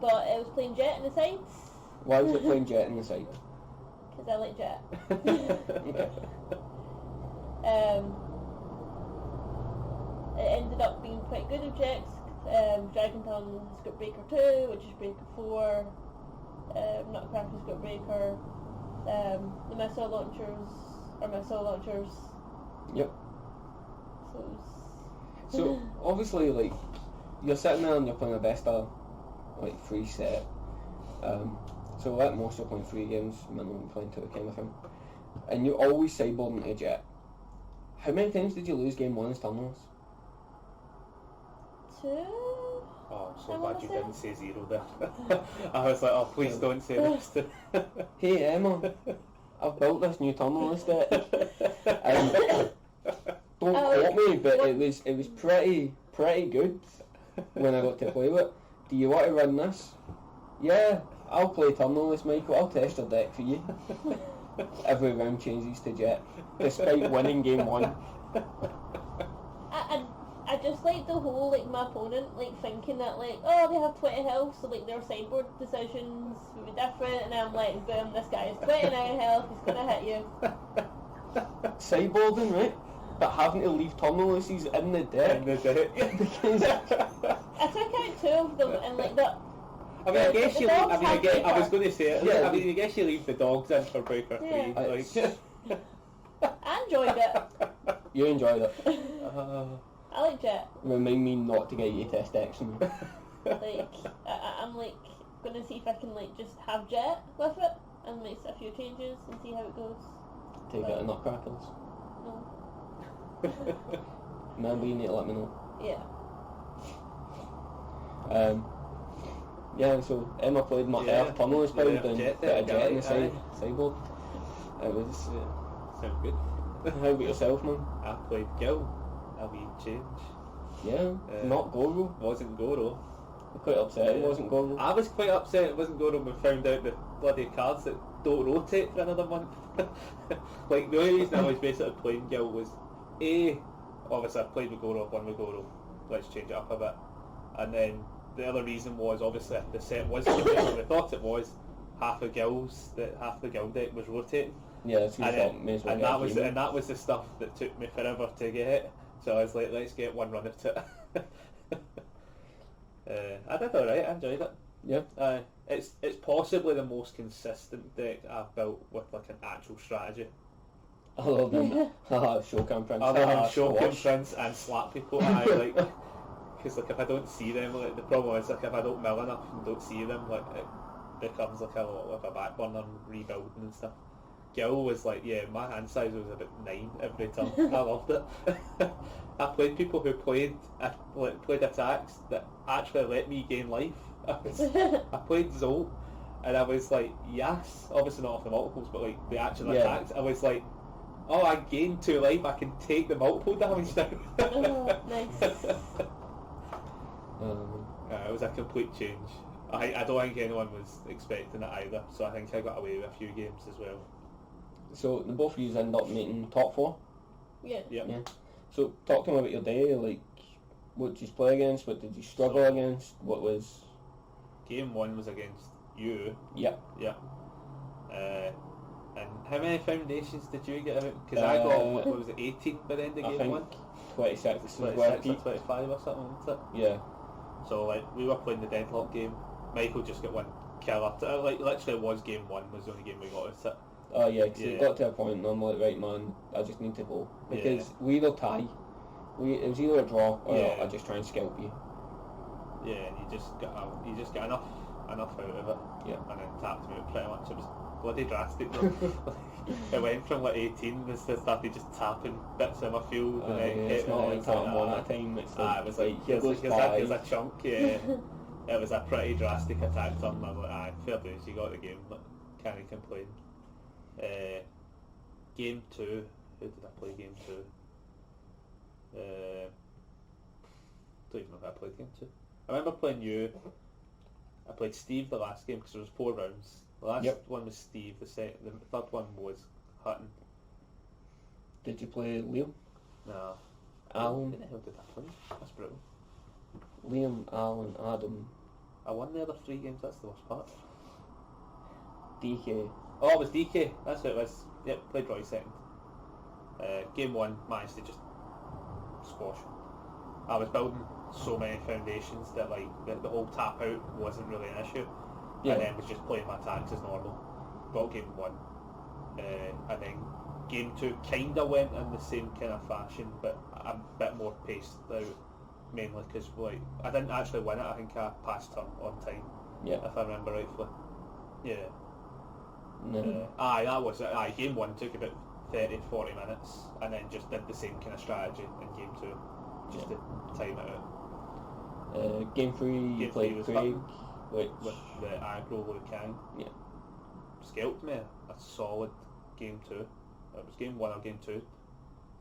But it was playing Jet in the sides. Why was it playing Jet in the side? Because I like Jet. Okay. It ended up being quite good objects. Dragon Tongue has got Breaker 2, which is Breaker 4. Nutcracker's got Breaker. The missile launchers are missile launchers. Yep. So, So obviously, like, you're sitting there and you're playing a Vesta, like, free set. So at most you're playing 3 games, minimum playing 2 kind of thing. And you're always sideboarding to Jet. How many times did you lose game 1 as Tunnels? 2? Oh, I'm so glad you didn't say 0 there. I was like, oh, please don't say this. Hey Emma, I've built this new Tunnelist deck. Don't quote me, but it was pretty good when I got to play with it. Do you want to run this? Yeah, I'll play Tunnelist, Michael. I'll test your deck for you. Every round changes to Jet, despite winning game 1. I just like the whole, like, my opponent, like, thinking that, like, oh, they have 20 health, so, like, their sideboard decisions would be different, and I'm like, boom, this guy has 29 health, he's gonna hit you. Sideboarding, right? But having to leave Tunnelists in the deck. Because I took out 2 of them, and, like, the... I mean, I guess the you. dogs I mean, had I was Breaker. going to say it. Yeah. I mean, I guess you leave the dogs in for Breaker 3. Yeah. Like, I enjoyed it. you enjoyed it. I like Jet. Remind me not to get you to test action. Like, I'm, like, gonna see if I can, like, just have Jet with it, and make a few changes, and see how it goes. Take it a Nutcrackers. No. Remember, you need to let me know. Yeah. Yeah, so Emma played my Earth Tunnelist build and put a Jet in the sideboard. It was... sounds good. How about yourself, man? I played Gil. A wee change. Yeah, not Goro. Wasn't Goro. I'm quite upset it wasn't Goro. I was quite upset it wasn't Goro when we found out the bloody cards that don't rotate for another month. Like, the only reason I was basically playing Gil was obviously I played with Goro, won with Goro, let's change it up a bit. And then the other reason was obviously if the set was what we thought it was, half the Gil deck was rotating. Yeah, so you And, thought, may as well and get a that was game. and that was the stuff that took me forever to get. So I was like, let's get one run at it. I did alright. I enjoyed it. Yeah. It's possibly the most consistent deck I've built with like an actual strategy. Other than Shokan Prince. Other than Shogun Squash. Prince and slap people, I like, because like if I don't see them, like the problem is like if I don't mill enough and don't see them, like it becomes like a lot of a back burner and rebuilding and stuff. Gil was like, yeah, my hand size was about 9 every turn. I loved it. I played people who played attacks that actually let me gain life. I played Zolt, and I was like, yes, obviously not off the multiples, but like the actual attacks, I was like, oh, I gained 2 life, I can take the multiple damage now. Nice. It was a complete change. I don't think anyone was expecting it either, so I think I got away with a few games as well. So the both of you end up making top 4. Yeah. Yep. Yeah. So talk to me about your day. Like, what did you play against? What did you struggle against? What was? Game 1 was against you. Yeah. Yeah. And how many foundations did you get out? Because I got, what was it, 18 by the end of I game think 1? 26 was where I 26 or peaked. 25 or something, wasn't it? Yeah. So like we were playing the deadlock game. Michael just got 1 kill up. Like literally it was game 1 was the only game we got at it. Oh yeah, because Yeah. it got to a point and I'm like, right man, I just need to go. Because we either tie, it was either a draw or Yeah. I just try and scalp you. Yeah, and you just got enough out of it. Yeah. And then tapped me out pretty much. It was bloody drastic though. It went from like 18 and started just tapping bits of my field and then It's not like tapping one at a that. time, it's like, It was like here goes here's five. a chunk, yeah. It was a pretty drastic attack turn. I was like, aye, fair dues, you got the game, like, can't complain. Game 2, who did I play game 2? Don't even know if I played game 2. I remember playing you. I played Steve the last game because there was 4 rounds. The last one was Steve, the third one was Hutton. Did you play Liam? No. Alan? Who the hell did I play? That's brutal. Liam, Alan, Adam, I won the other 3 games, that's the worst part. DK. Oh, it was DK, that's what it was. Yep, played Roy second. Game 1, managed to just squash. I was building so many foundations that like the whole tap out wasn't really an issue. Yeah. And then was just playing my attacks as normal. Got game 1. And then game 2 kinda went in the same kind of fashion, but a bit more paced out. Mainly because like I didn't actually win it. I think I passed turn on time. Yeah. If I remember rightfully. Yeah. No. That was it. Game 1 took about 30-40 minutes, and then just did the same kind of strategy in game 2, just to time it out. Game 3, you Game played 3 was Craig, Hutton which... with the aggro Liu Kang. Yeah. Scalped me a solid game 2. It was game 1 or game 2.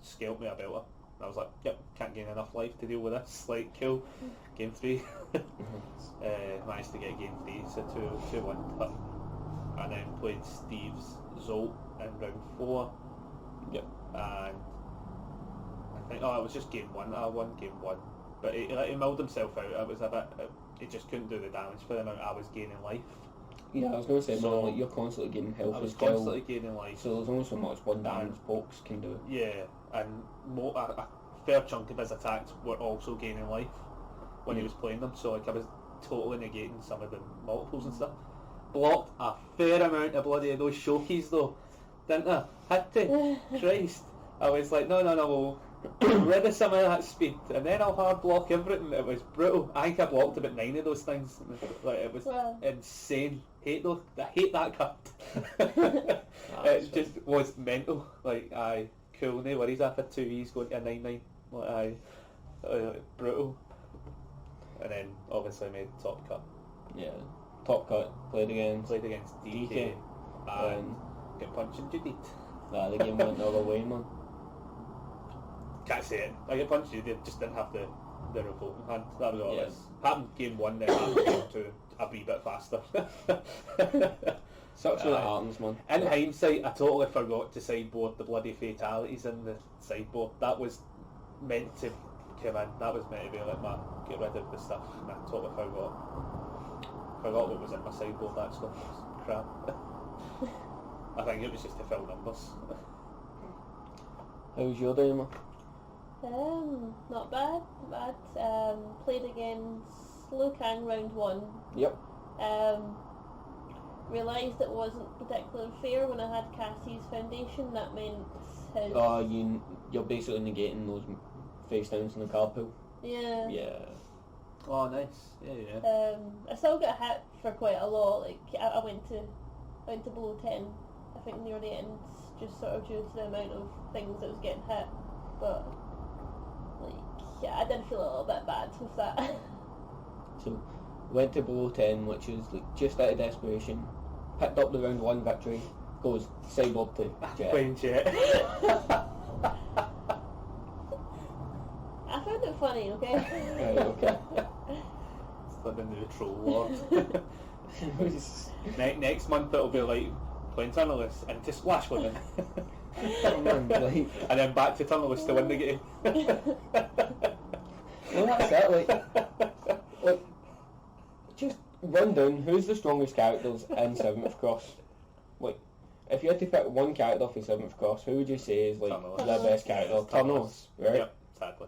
Scalped me a belter. And I was like, yep, can't gain enough life to deal with this. Like, cool. Game 3. Managed to get game 3, so 2-1 Hutton. And then played Steve's Zolt in round 4. Yep. And I think, it was just game 1. I won game 1. But he milled himself out. It was a bit, he just couldn't do the damage for the amount I was gaining life. Yeah, I was going to say, So- man, like, you're constantly gaining health I was as well. constantly gaining life. So there's only so much one damage box can do. Yeah, and a fair chunk of his attacks were also gaining life when he was playing them. So like I was totally negating some of the multiples and stuff. Blocked a fair amount of bloody those shokies though, didn't I? Had to. Christ. I was like, no, we'll rid of some of that speed and then I'll hard block everything. It was brutal. I think I blocked about 9 of those things. Like it was insane. I hate that card. It just was mental. Like cool, no worries after 2 E's going to a 9-9. Like brutal. And then obviously made top cut. Yeah. Top cut, played against DK and get punched in Judith. the game went the other way, man. Can't say it. I get punched in Judith, just didn't have the revolting hand. That was all Yeah. it was. Happened game 1, then happened game 2 a wee bit faster. Such what happens, man. In hindsight, I totally forgot to sideboard the bloody fatalities in the sideboard. That was meant to come in. That was meant to be like my get rid of the stuff, and I totally forgot. Forgot what was in my sideboard actually. It was crap. I think it was just to fill numbers. How was your day, Emma? Not bad. Played against Lucan round 1. Yep. Realised it wasn't particularly fair when I had Cassie's foundation. That meant his... You're basically negating those face downs in the card pool. Yeah. Yeah. Oh, nice. Yeah. I still got hit for quite a lot. Like I went to below 10. I think near the end, just sort of due to the amount of things that was getting hit. But like, yeah, I did feel a little bit bad with that. So, went to below 10, which is like just out of desperation. Picked up the round 1 victory. Goes sideboard to Jet. Playing Jet. I found it funny, okay? Right, okay. Slid into the troll wars. Next month it'll be like playing Tunnelist and to splash women. And then back to Tunnelist to win the game. Well, that's it. Like, just run down who's the strongest characters in 7th Cross. Like, if you had to pick one character for 7th Cross, who would you say is like Tunnelist. the best character? Tunnelist, right? Yep, sadly.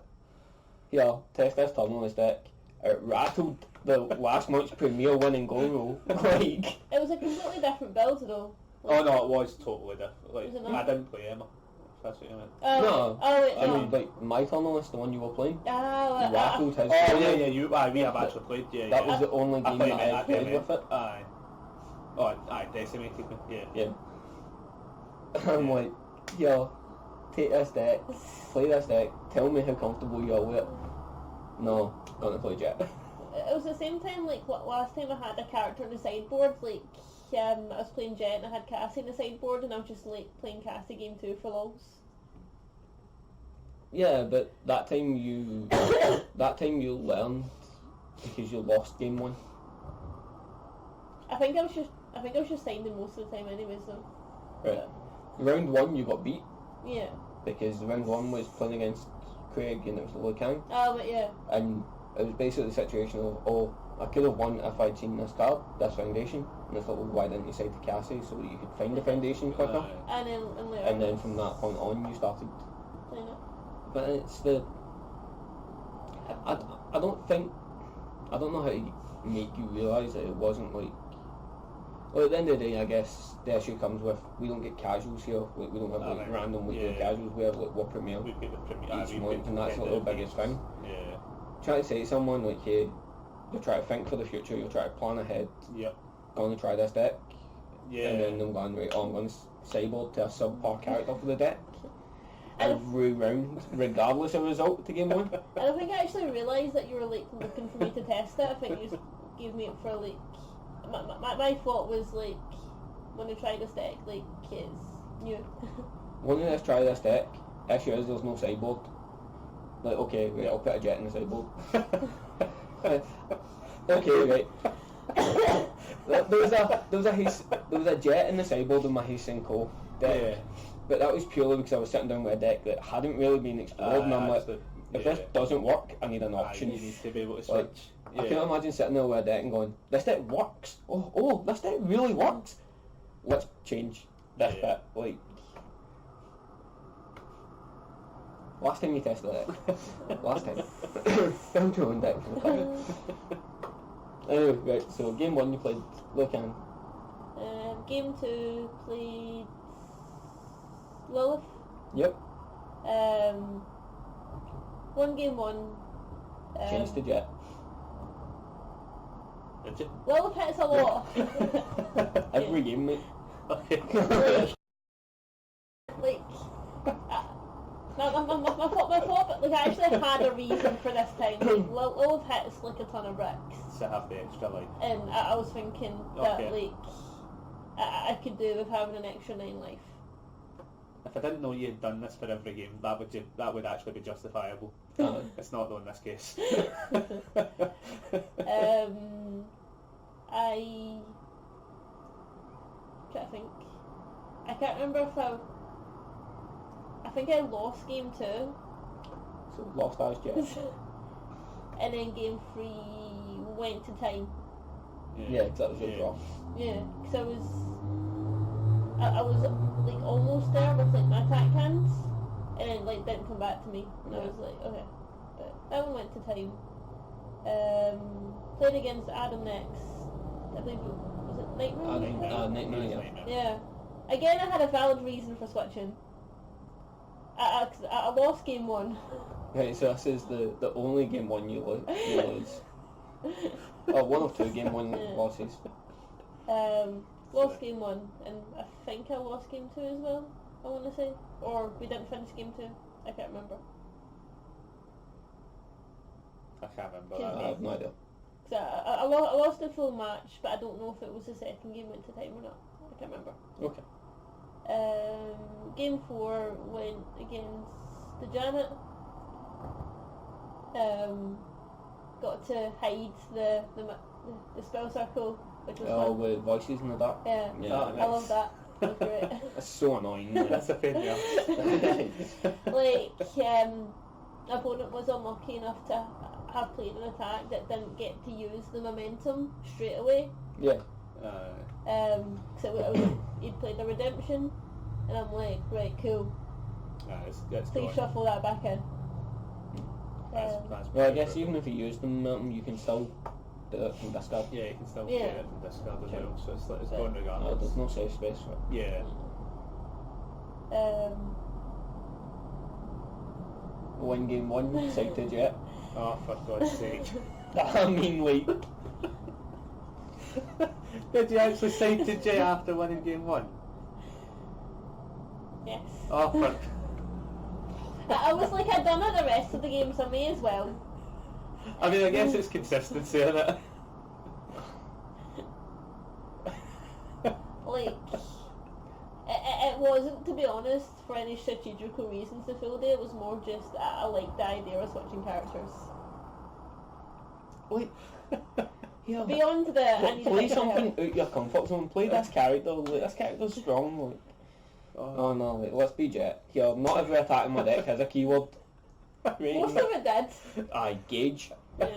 Yeah, test this Tunnelist deck. It rattled the last month's Premier winning goal rule. Like, It was a completely different build though. Oh no, it was totally different. Like, Was it not? I didn't play Emma. If that's what you meant. No. Oh wait, I no. mean, like my Tunnelist, the one you were playing, rattled his. Oh yeah, we have actually played. Yeah, That yeah. was the only I game played that I that played game, with it. Aye. Oh, aye, decimated me. Yeah. Yeah. I'm like, yo, take this deck, play this deck, tell me how comfortable you are with it. No, gonna play Jet. It was the same time like last time I had a character on the sideboard. Like I was playing Jet and I had Cassie on the sideboard, and I was just like playing Cassie game 2 for lols. Yeah, but that time you learned because you lost game 1. I think I was just signing most of the time anyways though. Right. Round 1 you got beat Yeah. because round 1 was playing against Craig and it was Lucan, Oh but yeah. and it was basically the situation of, I could have won if I'd seen this card, this foundation, and it's like, well, why didn't you side to Cassie so that you could find the foundation quicker? And later. And then from that point on you started. Playing it. But it's the... I don't know how to make you realise that it wasn't like... Well, at the end of the day, I guess the issue comes with, we don't get casuals here, we don't have like random weekly casuals, we have like what Premier We pick the Premier each month, and that's like the biggest thing. Yeah. Trying to say to someone like, hey, you're trying to think for the future, you're trying to plan ahead, Yep. going to try this deck, Yeah. and then them going, right, I'm going to sideboard to a subpar character for the deck. Every round, regardless of result to game 1. I don't think I actually realised that you were like looking for me to test it. I think you just gave me it for like my thought was like when I try this deck, like it's new. When let's try this deck, issue is there's no sideboard. Like, okay, right, I'll put a Jet in the sideboard. Okay, right. There was a Jet in the sideboard in my Haste and Co deck. Yeah. But that was purely because I was sitting down with a deck that hadn't really been explored, and I'm like, if this doesn't work, I need an option. You need to be able to switch. Like, I can't imagine sitting there with a deck and going, this deck works. Oh, this deck really works. Let's change this bit. Like, last time you tested it. Last time. Found your own deck for the time. Anyway, right, so game 1 you played Lucan. Game 2 played Lilith. Yep. Won game 1. Changed to Jet. Did you? Lilith hits a lot. Every game, mate. Okay. Like, my thought, like I actually had a reason for this time. Like, Lilith hits like a ton of bricks. So have the extra life. And I was thinking that like I could do with having an extra 9 life. If I didn't know you had done this for every game, that would actually be justifiable. It's not though in this case. I can't remember if I think I lost game 2. So lost as Jet. And then game 3 went to time. Yeah, because that was your draw. Yeah, because I was like almost there with like my attack hands, and then like didn't come back to me, and I was like, okay. But that one went to time. Played against Adam next. I believe was it Nightmare? Nightmare. Yeah. Again, I had a valid reason for switching. I lost game 1. Right, so this is the only game 1 you lose. Oh, 1 or 2 game 1 losses. Lost game 1, and I think I lost game 2 as well, I want to say. Or we didn't finish game 2. I can't remember. I can't remember Can that. I have no idea. So I lost the full match, but I don't know if it was the second game went to time or not. I can't remember. Okay. Game 4 went against the Janet. Got to hide the spell circle, which was fun. With voices in the dark. Yeah, Oh, I love that. It was great. It's so annoying. That's a pain in the ass. Like, opponent was unlucky enough to have played an attack that didn't get to use the momentum straight away. Yeah. So he'd played the redemption, and I'm like, right, cool. It's Please gone. shuffle that back in. That's Well, I pretty guess good. even if you use the momentum, you can still do it from discard. Yeah, you can still Yeah. get it from discard as well, so it's But- gone regardless. There's no save space for it. Yeah. Win game 1, side to jet. Oh, for God's sake. I mean, like, Did you actually side to J after winning game 1? Yes. Oh, for... I was like, I'd done it the rest of the game, so I may as well. I mean, I guess it's consistency in it. Like, it wasn't, to be honest, for any strategical reasons the full day. It was more just I liked the idea of switching characters. wait. Yeah. Beyond the I need to Play pick it something out. out your comfort zone. Play this character. Like, this character's strong. Like, oh no, like, let's be jet. Here, not every attack in my deck has a keyword. Most of it did. Aye, gauge. Yeah.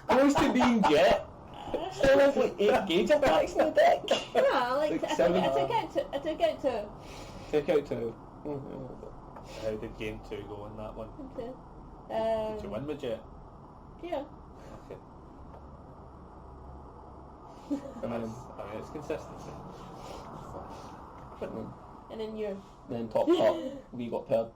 Close to being jet. Still have like 8 gauge attacks in the deck. No, I Like took seven. out 2. Take out 2. How did game 2 go in that one? Did you win with Jet? Yeah. Okay. I mean, it's consistency. And then you. Then top, we got paired.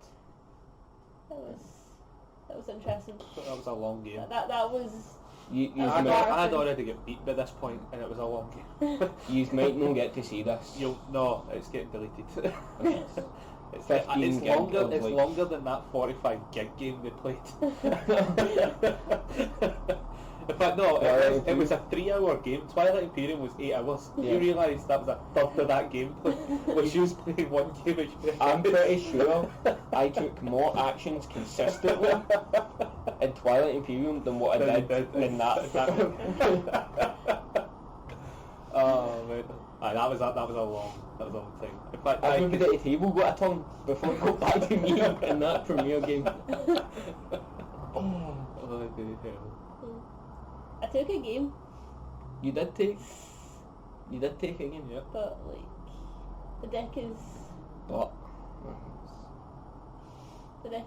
That was interesting. That was a long game. That was. You I'd I'd already got beat by this point, and it was a long game. might not get to see this. No, it's getting deleted. It's 15 gig longer. of, It's like- longer than that 45 gig game they played. In fact, no, it was a 3-hour game. Twilight Imperium was 8 hours. Yeah. You realise that was a third of that gameplay. Was you playing one game a year? I'm pretty sure I took more actions consistently in Twilight Imperium than what I did in that. Oh man, that was a long time. In fact, Everybody at the table got a turn before it got back to me in that premiere game. oh bloody hell. I took a game, You did take a game, Yep. but like the deck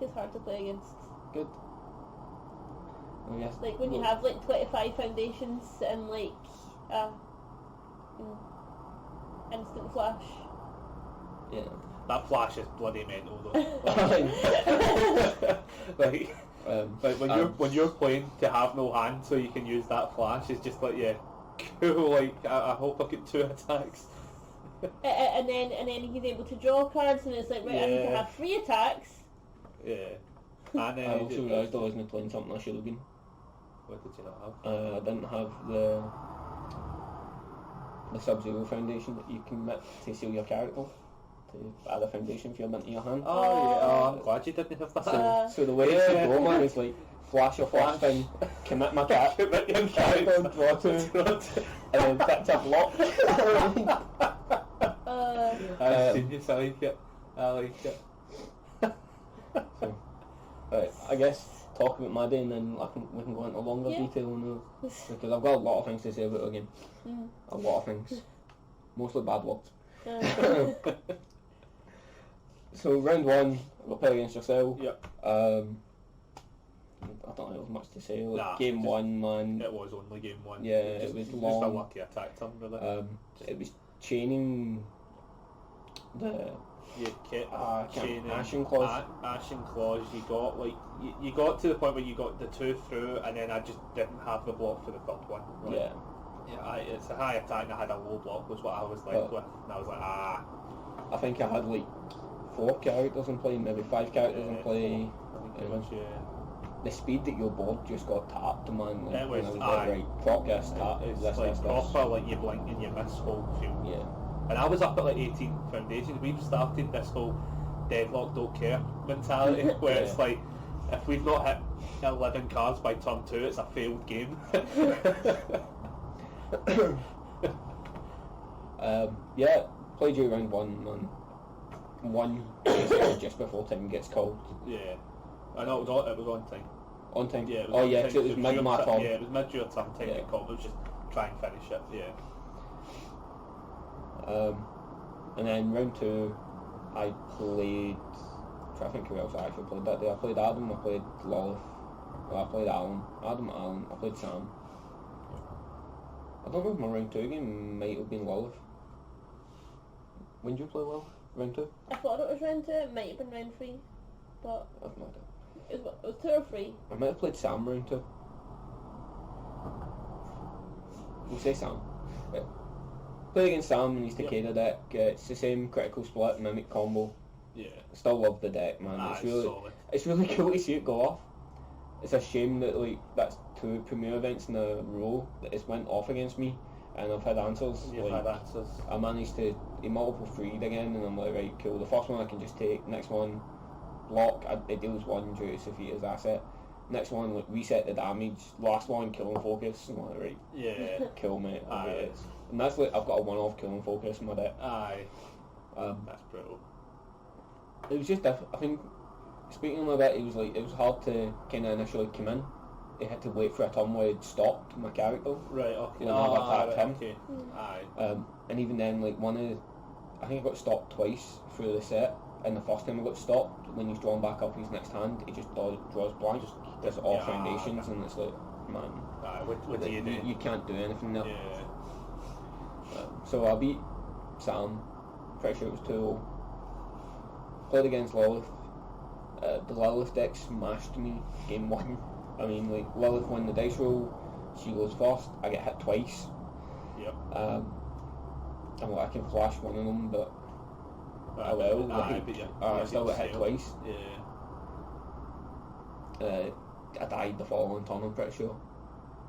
is hard to play against. good. I guess. Like when you have like 25 foundations and like instant flash. Yeah. That flash is bloody mental though. like, when you're playing to have no hand, so you can use that flash. It's just like, yeah, cool. Like I hope I get 2 attacks. and then he's able to draw cards, and it's like, right, I need to Yeah. have 3 attacks. Yeah. And then I also realised I wasn't playing something I should have been. what did you not have? I didn't have the Sub-Zero foundation that you can commit to seal your character. To add a foundation field into your hand. Oh yeah. Oh, I'm glad you didn't have that. So the way it's to go, man, is like flash your first thing, commit my character, draw 2, and then pick a block. I've seen you, I like it. I like it. So, right, I guess talk about my day and then we can go into longer Yeah. detail on those. Because I've got a lot of things to say about the game. A lot of things. Mostly bad words. Uh, So round one, we'll play against yourself. Yep. I don't have much to say. Like, Nah, game just- one, man. It was only game one. Yeah, it was just a long. lucky attack turn, really. It was chaining the You chaining Ashen Claws. Ashen Claws. You got like you got to the point where you got the two through, and then I just didn't have the block for the third one. Like, Yeah. Yeah, it's a high attack and I had a low block was what I was left with, and I was like, I think I had like 4 characters in play, maybe 5 characters in play. I think it was, The speed that your board just got tapped, man. Like, It was, when I was like, right, clock gets tapped. It's this, like this, this. proper, like you blink and you miss whole field. Yeah. And I was up at like 18 foundations. We've started this whole deadlock don't care mentality where it's like, if we've not hit 11 cards by turn 2, it's a failed game. Yeah, played you round one, and one basically just before time gets called. Yeah. I know it was on time. On time? Yeah. It was Oh on yeah, time. 'cause it was mid my turn. Yeah, it was mid your turn. Time Yeah. to call. It was just try and finish it. Yeah. And then round 2, I played. I'm trying to think who else I actually played that day. I played Adam, I played Lolith, I played Alan, Alan, I played Sam. I don't know if my round 2 game might have been Lolith. When did you play Lolith? Round 2? I thought it was round 2, it might have been round 3, but I've no idea. it was 2 or 3. I might have played Sam round 2. We'll say Sam. Right. Played against Sam and his Takeda deck. It's the same critical split, mimic combo. Yeah. I still love the deck, man. Solid. It's really cool to see it go off. It's a shame that like that's 2 premier events in a row that it's went off against me, and I've had answers. You've like, had answers. I managed to multiple freed again, and I'm like, right, cool. The first one I can just take. Next one, block. It deals 1 due to defeat his asset. Next one, like reset the damage. Last one, kill and focus. I'm like, right, Yeah. kill mate. Aye. And that's like I've got a one-off kill and focus in my deck. Aye. Um, That's brutal. It was just I think speaking of that, it was hard to kind of initially come in. You had to wait for a turn where it stopped my character. Right. Okay. When I attacked him. Okay. Aye. And even then, like I think I got stopped twice through the set. And the first time I got stopped, when he's drawn back up his next hand, he just draws blank. There's all foundations, and it's like, man, Aye. What do you do? you can't do anything there. Yeah. So I beat Sam. Pretty sure it was 2-0. Played against Lilith. The Lilith deck smashed me game 1. I mean, like, Lilith won the dice roll. She goes first. I get hit twice. Yep. And well, I can flash one of them, but I will. I still get hit twice. Yeah. I died the following turn, I'm pretty sure.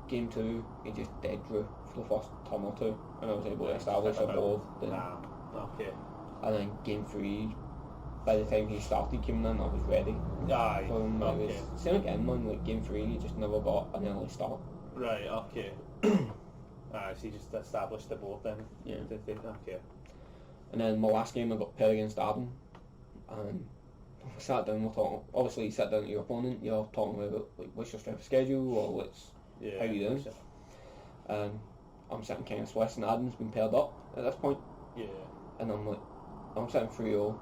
Game 2, he just dead drew for the first turn or 2, and I was able to establish a board. Okay. And then game 3, by the time he started coming in, I was ready. Aye. For him. Okay. It was same again, man. Like game 3, you just never got an early start. Right. Okay. Aye. So you just established the board then. Yeah. Okay. And then my last game, I got paired against Adam, and we sat down. We're talking. Obviously, you sit down to your opponent. You're talking about like what's your strength of schedule or what's Yeah. how you doing. And I'm sitting kind of Swiss, and Adam's been paired up at this point. Yeah. And I'm like, I'm sitting 3-0.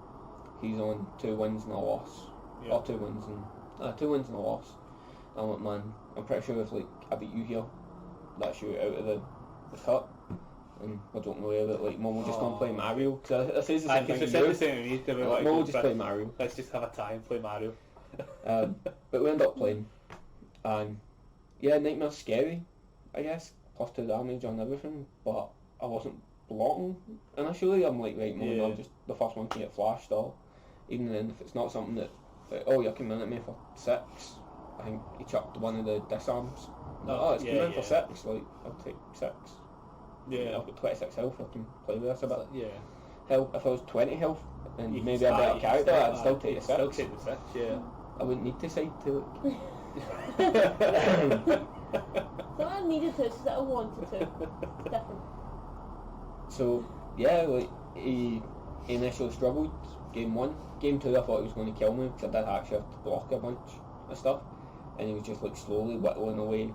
He's on 2 wins and a loss. Yeah. Or 2 wins and 2 wins and a loss. And I'm like, man, I'm pretty sure if like I beat you here, that's you out of the cut. And I don't know whether like Mum will just go and play Mario. Cause I say the same thing. It's the same with me. They were like, Mum will just play Mario. Let's just have a time, play Mario. But we end up playing, and yeah, Nightmare's scary, I guess. +2 damage on everything, but I wasn't blocking initially. I'm like, right, Mum, I'm just the first one can get flashed, or even then, if it's not something that, like, oh, you're coming in at me for 6, I think he chucked one of the disarms. It's coming in for 6, like, I'll take 6. Yeah. I've got 26 health, I can play with this a bit. Yeah. Hell, if I was 20 health, and You maybe can a better character, I'd still take the 6. Still take the 6, yeah. I wouldn't need to side to it. So I needed to, it's just that I wanted to. It's different. So, yeah, like, he initially struggled, game 1. Game 2 I thought he was going to kill me, because I did actually have to block a bunch of stuff. And he was just like slowly whittling away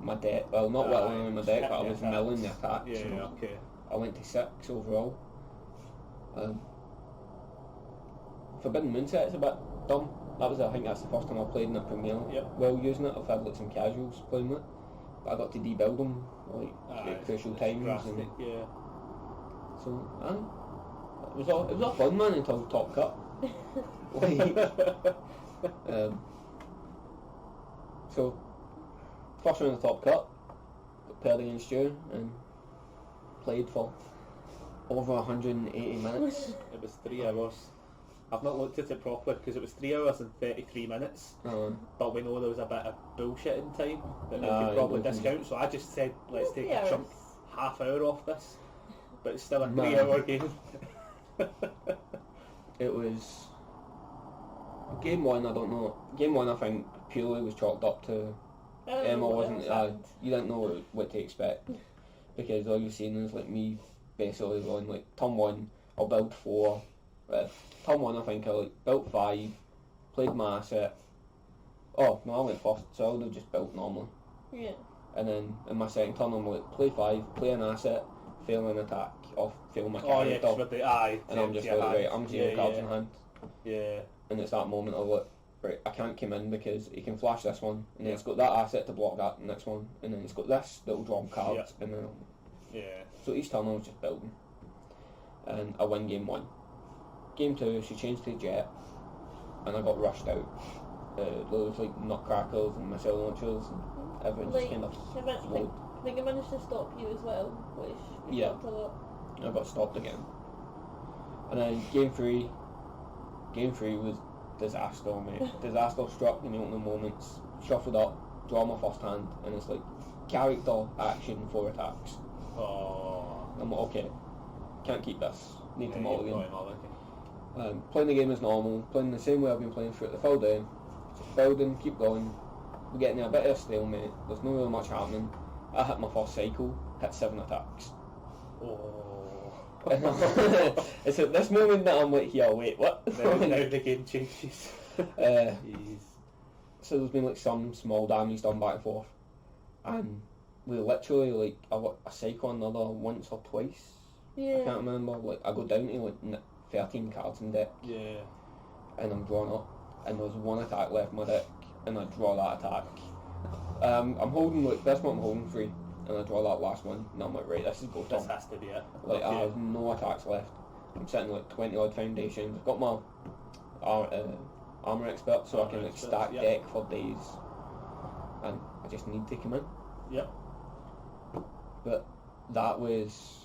my deck. Well, not whittling away my deck, but I was milling the attacks. Yeah, and okay. I went to 6 overall. Forbidden Moonset's a bit dumb. I think that's the first time I played in a Premier while using it. I've had like some casuals playing it, but I got to debuild them like at crucial times. Drastic, and yeah. so it was all fun, man, until Top Cut. So first round of Top Cut, got paired against you and played for over 180 minutes. It was 3 hours. I've not looked at it properly because it was 3 hours and 33 minutes. But we know there was a bit of bullshitting time that they could probably discount. So I just said, let's take a chunk, half hour off this. But it's still a 3 hour game. It was game 1. I don't know. Game 1, I think purely was chalked up to Emma wasn't. You didn't know what to expect because all you've seen is like me basically going like turn 1, I'll build 4. Turn 1, I think I like built 5, played my asset. Oh no, I went first, so I would have just built normally. Yeah. And then in my second turn, I'm like play 5, play an asset, fail an attack, or fail my character. Oh yeah, with the eye. And I'm just like, right, I'm 0 cards in hand. Yeah. And it's that moment of like, right, I can't come in because he can flash this one, and then it's got that asset to block that next one, and then it's got this that'll draw him cards, and then so each turn I was just building, and I win game 1. Game 2, she changed to jet, and I got rushed out. There was like nutcrackers and missile launchers, and everything just kind of flowed. I think I managed to stop you as well, which helped a lot. I got stopped again. And then game 3 was disaster, mate. Disaster struck in the opening moments, shuffled up, draw my first hand, and it's like character, action, 4 attacks. Oh. I'm like, okay, can't keep this, need to mulligan. Playing the game as normal, playing the same way I've been playing throughout the full day, just building, keep going, we're getting a bit of a stalemate, there's not really much happening. I hit my first cycle, hit 7 attacks. Oh. It's at this moment that I'm like, yeah, wait, what? Now the game changes. So there's been like some small damage done back and forth, and we literally like I cycle another once or twice. I can't remember. Like I go down to like 13 cards in deck. Yeah. And I'm drawn up, and there's 1 attack left in my deck, and I draw that attack. I'm holding like that's what I'm holding 3, and I draw that last one, and I'm like, right, this is go time. This has to be it. Like I have no attacks left. I'm sitting like 20 odd foundations. I've got my armor expert, so I can like stack deck for days, and I just need to come in. Yep. But that was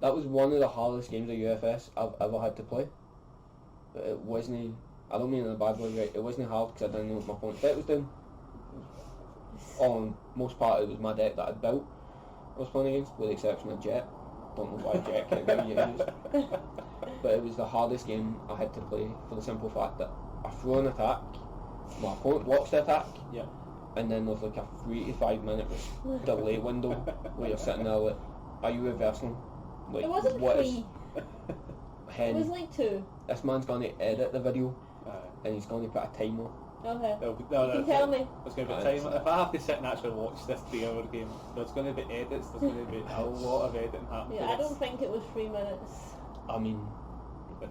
one of the hardest games of UFS I've ever had to play. But it wasn't, I don't mean in a bad way, right? It wasn't hard because I didn't know what my opponent's deck was doing. On most part it was my deck that I'd built I was playing against, with the exception of Jet. Don't know why Jet kept getting used. But it was the hardest game I had to play for the simple fact that I throw an attack, my opponent blocks the attack, and then there's like a 3 to 5 minute delay window where you're sitting there like, are you reversing? Like, it wasn't what 3. Hen, it was like 2. This man's going to edit the video and he's going to put a timer. Okay. No, you can tell me. There's going to be a timer. If I have to sit and actually watch this 3 hour game, there's going to be edits, there's going to be a lot of editing happening. Yeah, I don't think it was 3 minutes. I mean, the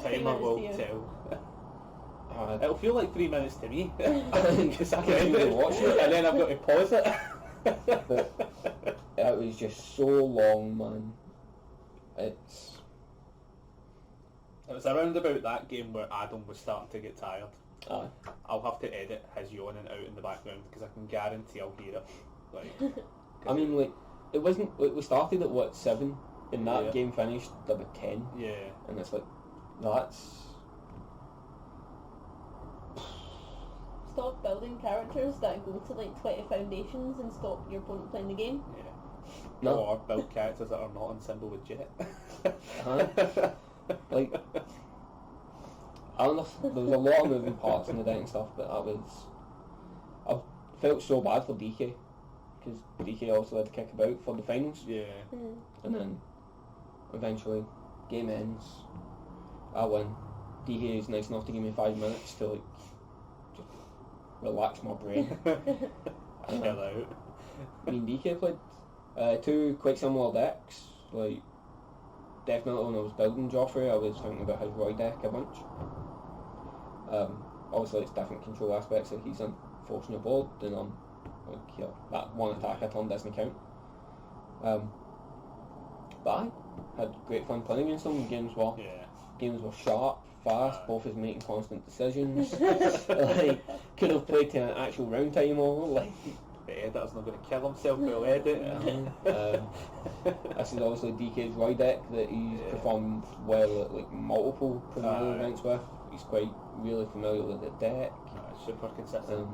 timer will tell. It'll feel like 3 minutes to me because I can watch it and then I've got to pause it. But it was just so long, man. It was around about that game where Adam was starting to get tired. I'll have to edit his yawning out in the background because I can guarantee I'll hear it. Like, I mean, like, it wasn't. Like, we started at what 7, and that game finished about 10. Yeah. And it's like, that's. Stop building characters that go to like 20 foundations and stop your opponent playing the game. Yeah. No. Or build characters that are not on symbol with Jet. Like, I don't know, there was a lot of moving parts in the deck and stuff, but I felt so bad for DK, because DK also had to kick about for the finals. Yeah. And then, eventually, game ends, I win. DK is nice enough to give me 5 minutes to like, just relax my brain. Chill out. I mean, DK played Two quite similar decks. Like, definitely when I was building Joffrey, I was thinking about his Roy deck a bunch. Obviously, it's different control aspects that he's in forcing your board, and like, that one attack I turned doesn't count. But I had great fun playing against him. Games were sharp, fast, both is making constant decisions. Like, could have played to an actual round time or like. The editor's not going to kill himself, he'll edit. This is obviously DK's Roy deck that he's performed well at like multiple Premier events with. He's quite really familiar with the deck. Super consistent.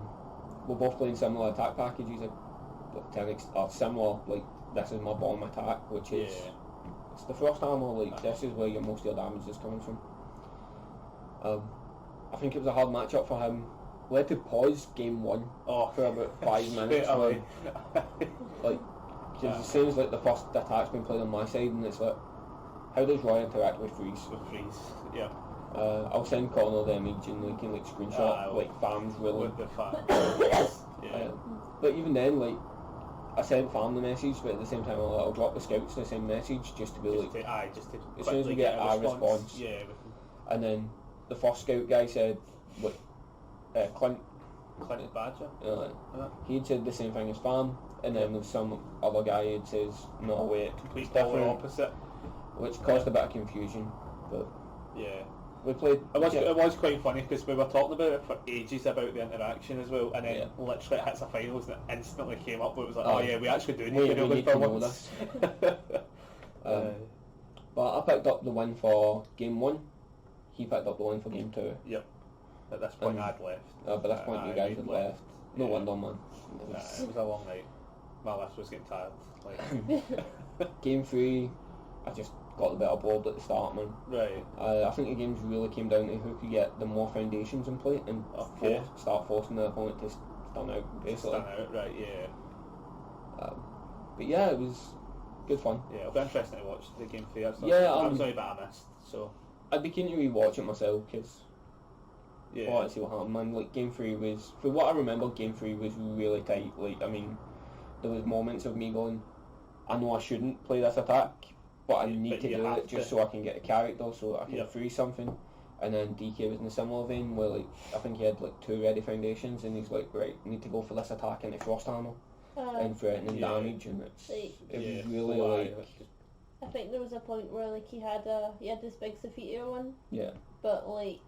We're both playing similar attack packages, or similar, like, this is my bottom attack, which is it's the frost armor, like, this is where most of your damage is coming from. I think it was a hard matchup for him. We had to pause game 1 for about 5 minutes. Like, because it seems like the first attack's been played on my side, and it's like, how does Roy interact with freeze? Yeah. I'll send Connor the image and we can like screenshot like farms really. With the farms. But even then, like, I sent farm the message, but at the same time I'll drop the scouts the same message just to be just to as soon as we get our response. Yeah. And then the first scout guy said, what, Clint Badger. He had said the same thing as farm, and then there's some other guy who says no wait, complete different, opposite, which caused a bit of confusion. But we played. It was quite funny because we were talking about it for ages about the interaction as well, and then literally it hits the finals and it instantly came up where it was like, we actually do need to know this. But I picked up the win for game 1. He picked up the win for game 2. Yep. At this point I'd left. By this point you guys had left. No wonder, man. It was a long night. My list was getting tired. Like. Game 3, I just got the better board at the start, man. Right. I think the games really came down to who could get the more foundations in play and start forcing the opponent to stun out, basically. Stun out, right, yeah. But yeah, it was good fun. Yeah, it'll be interesting to watch the game 3. I was only bit I missed, so. I'd be keen to rewatch it myself, because I want to see what happened, man. Like, game 3 was, for what I remember, game 3 was really tight. Like, I mean, there was moments of me going, I know I shouldn't play this attack, but I need to do it just so I can get a character, so I can freeze something. And then DK was in a similar vein, where like I think he had like 2 ready foundations, and he's like, right, I need to go for this attack and it's frost armor and threatening damage, and it was really like. I think there was a point where like he had this big Sophia one. Yeah. But like.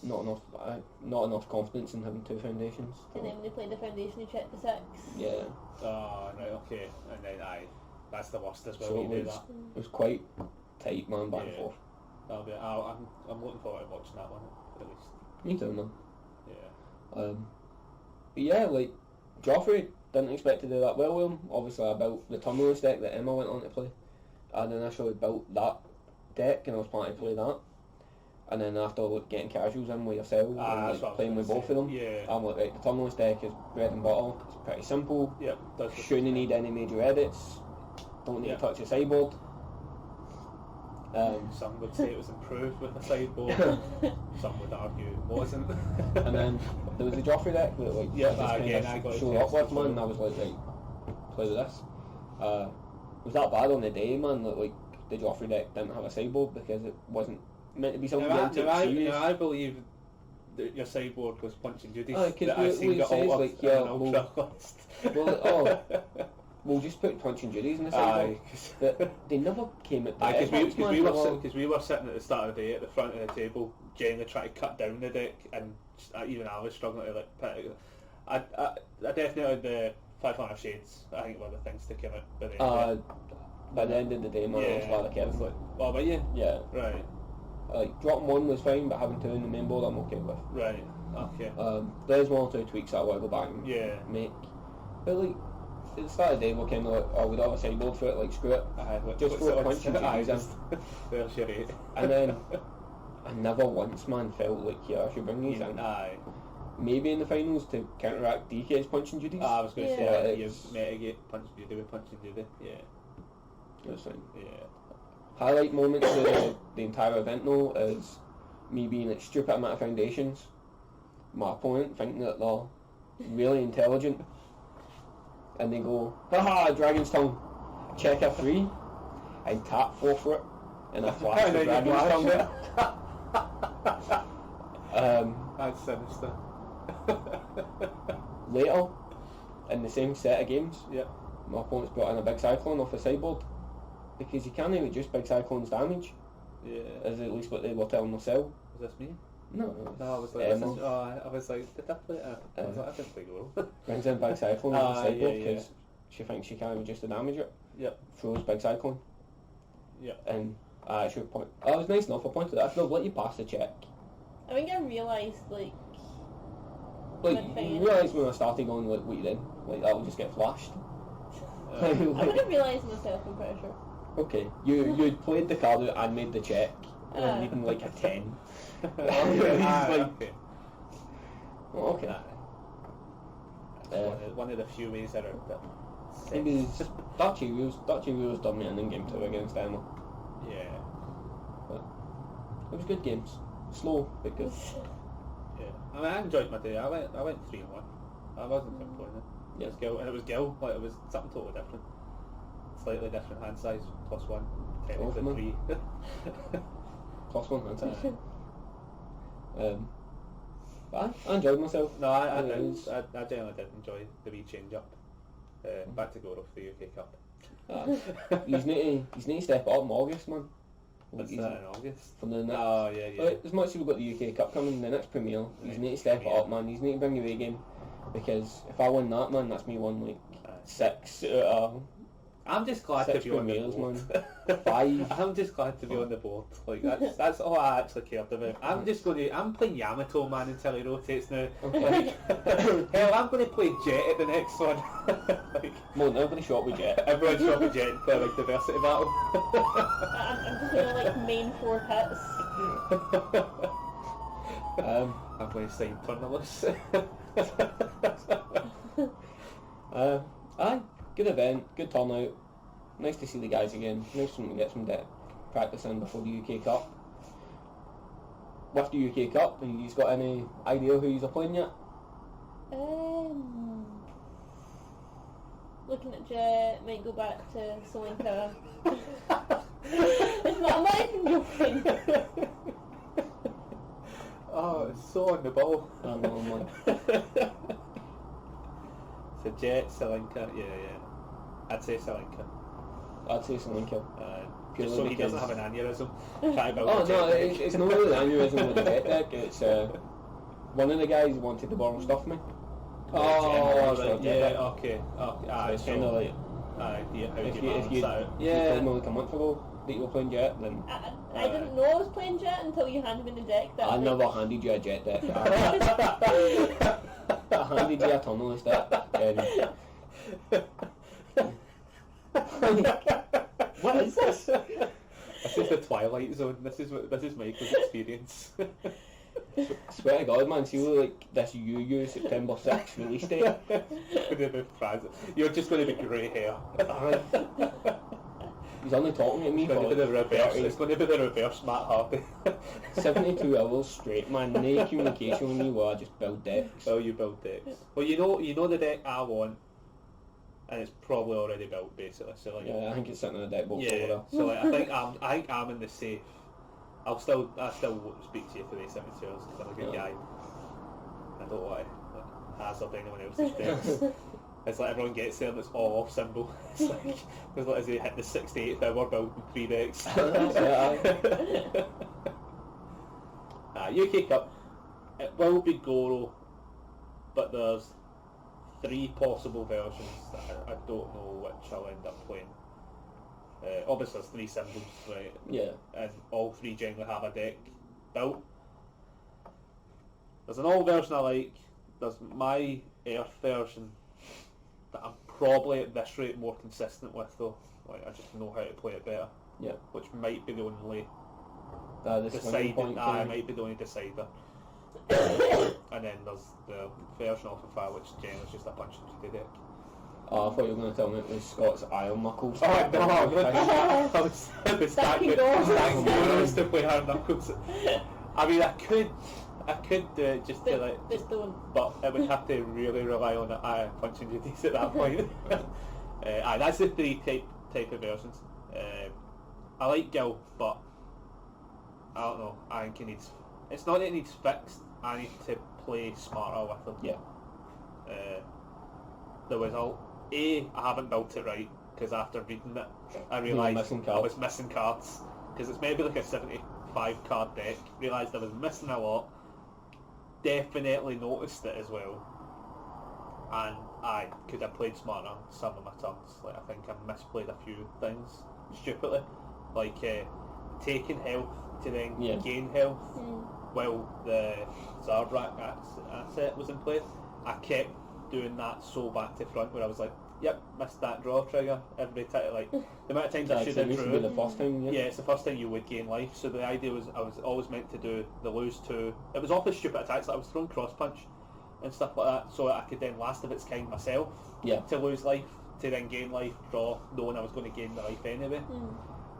Not enough confidence in having 2 foundations. And then when they played the foundation, he checked the 6. Yeah. Oh, right, okay. And then that's the worst as well. So it was quite tight, man, back and forth. That'll be. I'm looking forward to watching that one at least. Me too, man. Yeah. But yeah, like Joffrey didn't expect to do that well with him. Obviously, I built the Tumulus deck that Emma went on to play. I'd initially built that deck, and I was planning to play that. And then after getting casuals in with yourself and playing with both of them, I'm like, right, the Tumulus deck is bread and butter. It's pretty simple. Shouldn't need any major edits. Don't need to touch the sideboard. Some would say it was improved with the sideboard. Some would argue it wasn't. And then there was a Joffrey deck that like I got showed up with, man. And I was like, right, play with this. It was that bad on the day, man, that like the Joffrey deck didn't have a sideboard because it wasn't meant to be something serious. I believe that your sideboard was Punch and Judy's. Because I've seen it altered we'll just put Punch and Judy's in the sideboard. But they never came at that. Because we were sitting at the start of the day at the front of the table, generally trying to cut down the deck, and even I was struggling to like put it. I definitely the 500 Shades, I think, were the things to come out. By the end of the day, man, I was glad I kept it. What about you? Yeah. Right. Like, dropping 1 was fine, but having 2 in the main board I'm okay with. Right, okay. There's 1 or 2 tweaks I want to go back and make. But like, at the start of the day we're kind of like, we don't have a sideboard for it, like screw it. Just throw Punch and Judy's in. There's your 8. And then, I never once, man, felt like, I should bring these in. Maybe in the finals to counteract DK's Punch and Judy's. I was going to say, you mitigate Punch and Judy with Punch and Judy. Yeah. That's fine. Yeah. Highlight moments of the entire event though is me being at stupid amount of foundations, my opponent thinking that they're really intelligent, and they go, haha, Dragon's Tongue, check a 3, and tap 4 for it, and a flash And the then you dragon's flash turn. That's sinister. Later, in the same set of games, Yep. my opponent's brought in a big cyclone off the sideboard, because you can't reduce big cyclone's damage, Yeah. is at least what they were telling themselves. Was this me? No, No, I was like, Emma. I was like, did I play it? I was like, I didn't play Go. brings in big cyclone off the sideboard yeah. because she thinks she can't reduce the damage it. Yep. Throws big cyclone. Yep. And I actually point. Oh, it was nice enough. I pointed that. They'll let you pass the check. I think I realised, like You realise when I started going like what you did, like that'll just get flashed. I would have realised myself, I'm pretty sure. Okay, you'd played the card out and made the check, Ah. needing like a 10. Okay. Oh, okay. That's one of the few ways that are that. It was Dutchy done me in game 2 against Emma. Yeah. It was good games. Slow, but good. Yeah. I mean, I enjoyed my day. I went 3-1. I wasn't complaining. Yeah. It was Gil, and it was Gil. Like it was something totally different. Slightly different hand size, +1, technically man. 3. +1 hand size. But I enjoyed myself. No, I It did. was- I generally did enjoy the wee change up. Back to Goro for the UK Cup. He's need to step it up in August, man. What's He's- that in August? From the next, Oh yeah. Like, as much as we've got the UK Cup coming, the next Premier, he's need to step it up, man. He's need to bring the A game, because if I win that, man, that's me won like 6 I'm just glad to Six be on the premieres, board. 5. I'm just glad to be on the board. Like that's all I actually cared about. I'm playing Yamato, man, until he rotates now. Okay. Hell, I'm going to play Jet at the next one. Like, Well, nobody shot with Jet. everyone's shot with Jet and play like diversity battle. I'm just gonna like main 4 pits. I'm playing Sign Turnerless. Aye, good event, good turnout. Nice to see the guys again. Nice to get some practice in before the UK Cup. With the UK Cup, have you got any idea who you're playing yet? Looking at Jet, might go back to Solinka. I'm not even joking. Oh, it's so on the ball. I know, man. So Jet, Salinka, yeah. I'd say Salinka. I'd say Solinka. Just so he doesn't have an aneurysm. Trying to build Oh a no, jet deck. it's not really an aneurysm with the jet deck. It's one of the guys wanted to borrow stuff from me. Oh, Jet right, deck. yeah, okay. So it's kind of like idea how if you you balance that out. told me like a month ago that you were playing Jet, then I didn't know I was playing Jet until you handed me the deck. That I week. never handed you a Jet deck. I handed you a Tunnelist deck. What is this? This is the Twilight Zone. This is Michael's experience. Swear to God, man, see like this UU September 6th release date. You're just going to be grey hair. He's only talking to me It's for going to be the like reverse. 30, It's going to be the reverse Matt Hardy. 72 hours straight, man. No communication with me while I just build decks. Oh, you build decks. Well, you know the deck I want, and it's probably already built basically. So like, Yeah, I think it's sitting in a deck box over yeah. there. So like, I think I'm in the safe. I still speak to you for the 72 hours because I'm a good Yeah. guy. I don't want to hazard anyone else's decks. It's like everyone gets there and it's all off symbol. It's like, there's like as they hit the 68th hour building 3 decks. UK Cup, it will be Goro, but there's 3 possible versions that I don't know which I'll end up playing. Obviously there's 3 symbols, right? Yeah. And all 3 generally have a deck built. There's an old version I like, there's my Earth version that I'm probably at this rate more consistent with though. Like I just know how to play it better. Yeah. Which might be the only The swinging point I thing. might be the only decider. And then there's the version of the file which generally is just a punch and shoot deck. Oh, I thought you were going to tell me it was Scott's Iron Knuckles. Oh no, I was the stack Goros to play hard knuckles. I mean I could do it just to like Just don't. but it would have to really rely on punching duties at that point. Aye, that's the 3 type type of versions. I like Gil, but I don't know. I think he needs. It's not that he needs fixed. I need to play smarter with him. Yeah. The result. I haven't built it right because after reading it, I realised I was missing cards because it's maybe like a 75 card deck. Realised I was missing a lot. Definitely noticed it as well. And I could have played smarter some of my turns. Like I think I misplayed a few things stupidly, like taking health to then gain health while the Zarbrak asset was in play. I kept doing that so back to front where I was like, yep, missed that draw trigger every time. Like the amount of times I should have drew. The first time, yeah, it's the first time you would gain life. So the idea was I was always meant to do the lose two. It was awfully stupid attacks. Like I was throwing cross punch and stuff like that, so I could then last of its kind myself. Yeah. To lose life, to then gain life, draw, knowing I was going to gain the life anyway.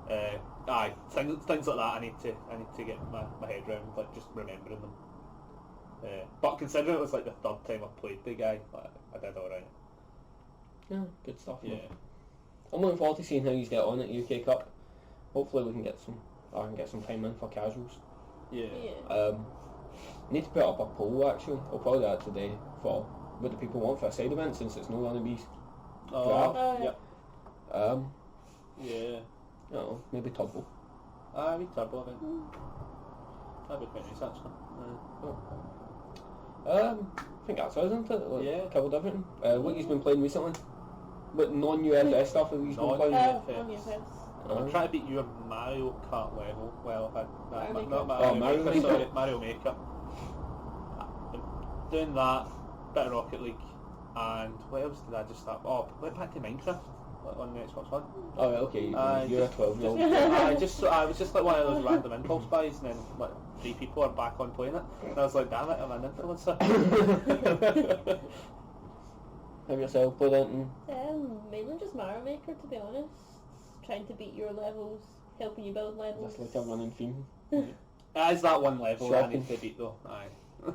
Things like that. I need to get my head around, like just remembering them. But considering it was like the third time I played the guy, like, I did alright. Yeah, good stuff. Yeah. Man. I'm looking forward to seeing how you get on at UK Cup. Hopefully we can get some time in for casuals. Yeah. Need to put up a poll actually. I'll probably do that today for what do people want for a side event since it's not going to be draft. Yeah. I don't know, maybe Turbo. Maybe Turbo event. That'd be quite nice actually. I think that's us, isn't it? Like, a couple different. What you've been playing recently? What non-UFS stuff have you been playing? Non-UFS. I'm trying to beat your Mario Kart level. Well, not Mario Mario Maker. Maker. Sorry, Mario Maker. Doing that, bit of Rocket League, and what else did I just start? Oh, went back to Minecraft on the Xbox One. Oh, okay. You're a 12-year-old. I was just like one of those random impulse buys, and then like 3 people are back on playing it, and I was like, damn it, I'm an influencer. Have yourself played anything? Mainly just Mario Maker, to be honest. Trying to beat your levels, helping you build levels. That's like a running theme. Is that one level that I need to beat though? Aye.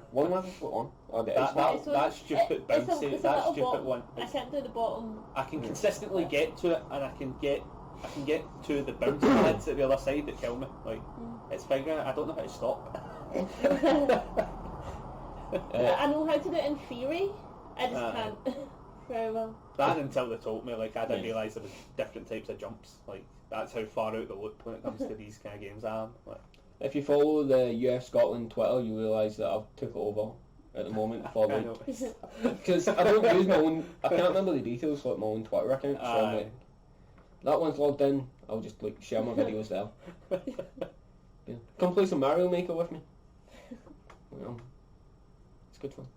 One level? What one? Oh, that stupid bouncy, that stupid bottom. one. I can't do the bottom. I can consistently get to it, and I can get to the bouncy heads at the other side that kill me. Like it's figuring. I don't know how to stop. I know how to do it in theory. I just can't very well. That until they told me. Like I didn't realise there was different types of jumps. Like that's how far out the loop when it comes to these kind of games I am. Like, if you follow the UFScotland Twitter, you realise that I've took it over at the moment for like because I don't use my own. I can't remember the details for like, my own Twitter account. So I'm like, that one's logged in. I'll just like share my videos there. Yeah. Come play some Mario Maker with me. It's good fun.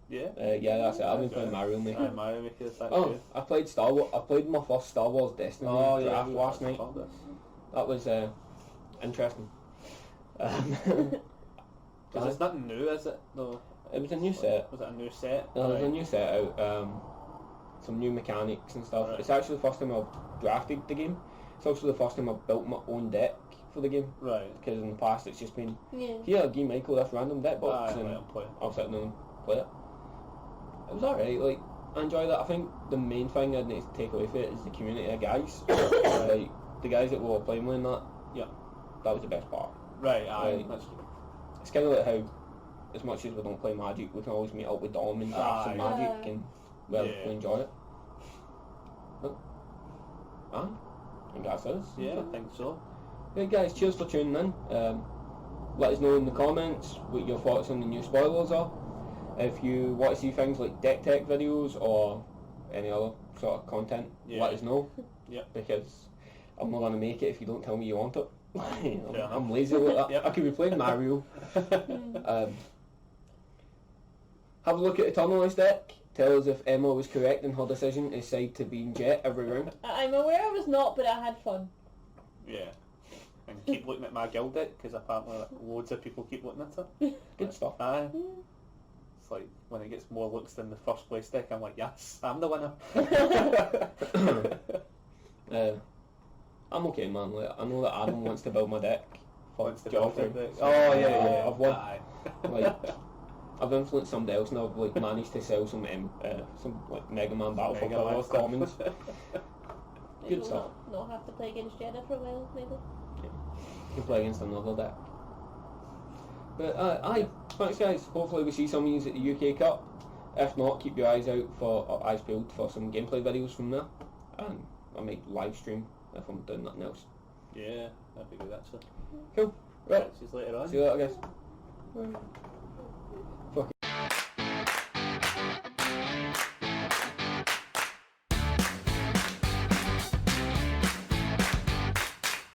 Yeah. Yeah, that's it. I've been playing Mario Maker. Mario Maker is that good. I played Star Wars. I played my first Star Wars Destiny draft last night. That was interesting. Because it's nothing new, is it? No. It was a new set. Was it a new set? No, there was a new set out. Some new mechanics and stuff. Right. It's actually the first time I've drafted the game. It's also the first time I've built my own deck for the game. Right. Because in the past it's just been here, give Michael this random deck box and I'll sit down and play it. It was alright. Like I enjoyed that. I think the main thing I'd need to take away from it is the community of guys. Like the guys that we were playing with in that. Yeah. That was the best part. Right. That's true. It's kind of like how, as much as we don't play Magic, we can always meet up with Dom and draft some Magic and we enjoy it. But, I think that's us. Yeah, I think so. Right guys, cheers for tuning in. Let us know in the comments what your thoughts on the new spoilers are. If you want to see things like deck tech videos or any other sort of content, let us know. Because I'm not going to make it if you don't tell me you want it. I'm lazy with that. I could be playing Mario. Have a look at the Eternalist deck. Tell us if Emma was correct in her decision to side to being Jet every round. I'm aware I was not, but I had fun. Yeah. And keep looking at my guild deck, because apparently loads of people keep looking at it. Good stuff. It's like, when it gets more looks than the first place deck, I'm like, yes, I'm the winner. I'm okay, man. Like, I know that Adam wants to build my deck. Wants to build deck. So, I've won. Like, I've influenced somebody else and I've like managed to sell some like Mega Man Battle for commons. Maybe Good stuff. Not have to play against Jeddah for a while, maybe. You can play against another deck. But aye, thanks guys. Hopefully we see some of you at the UK Cup. If not, keep your eyes out or eyes peeled for some gameplay videos from there. And I might live stream if I'm doing nothing else. Yeah, that'd be good actually. Cool. Right. Catch you later on. See you later guys. Fuck.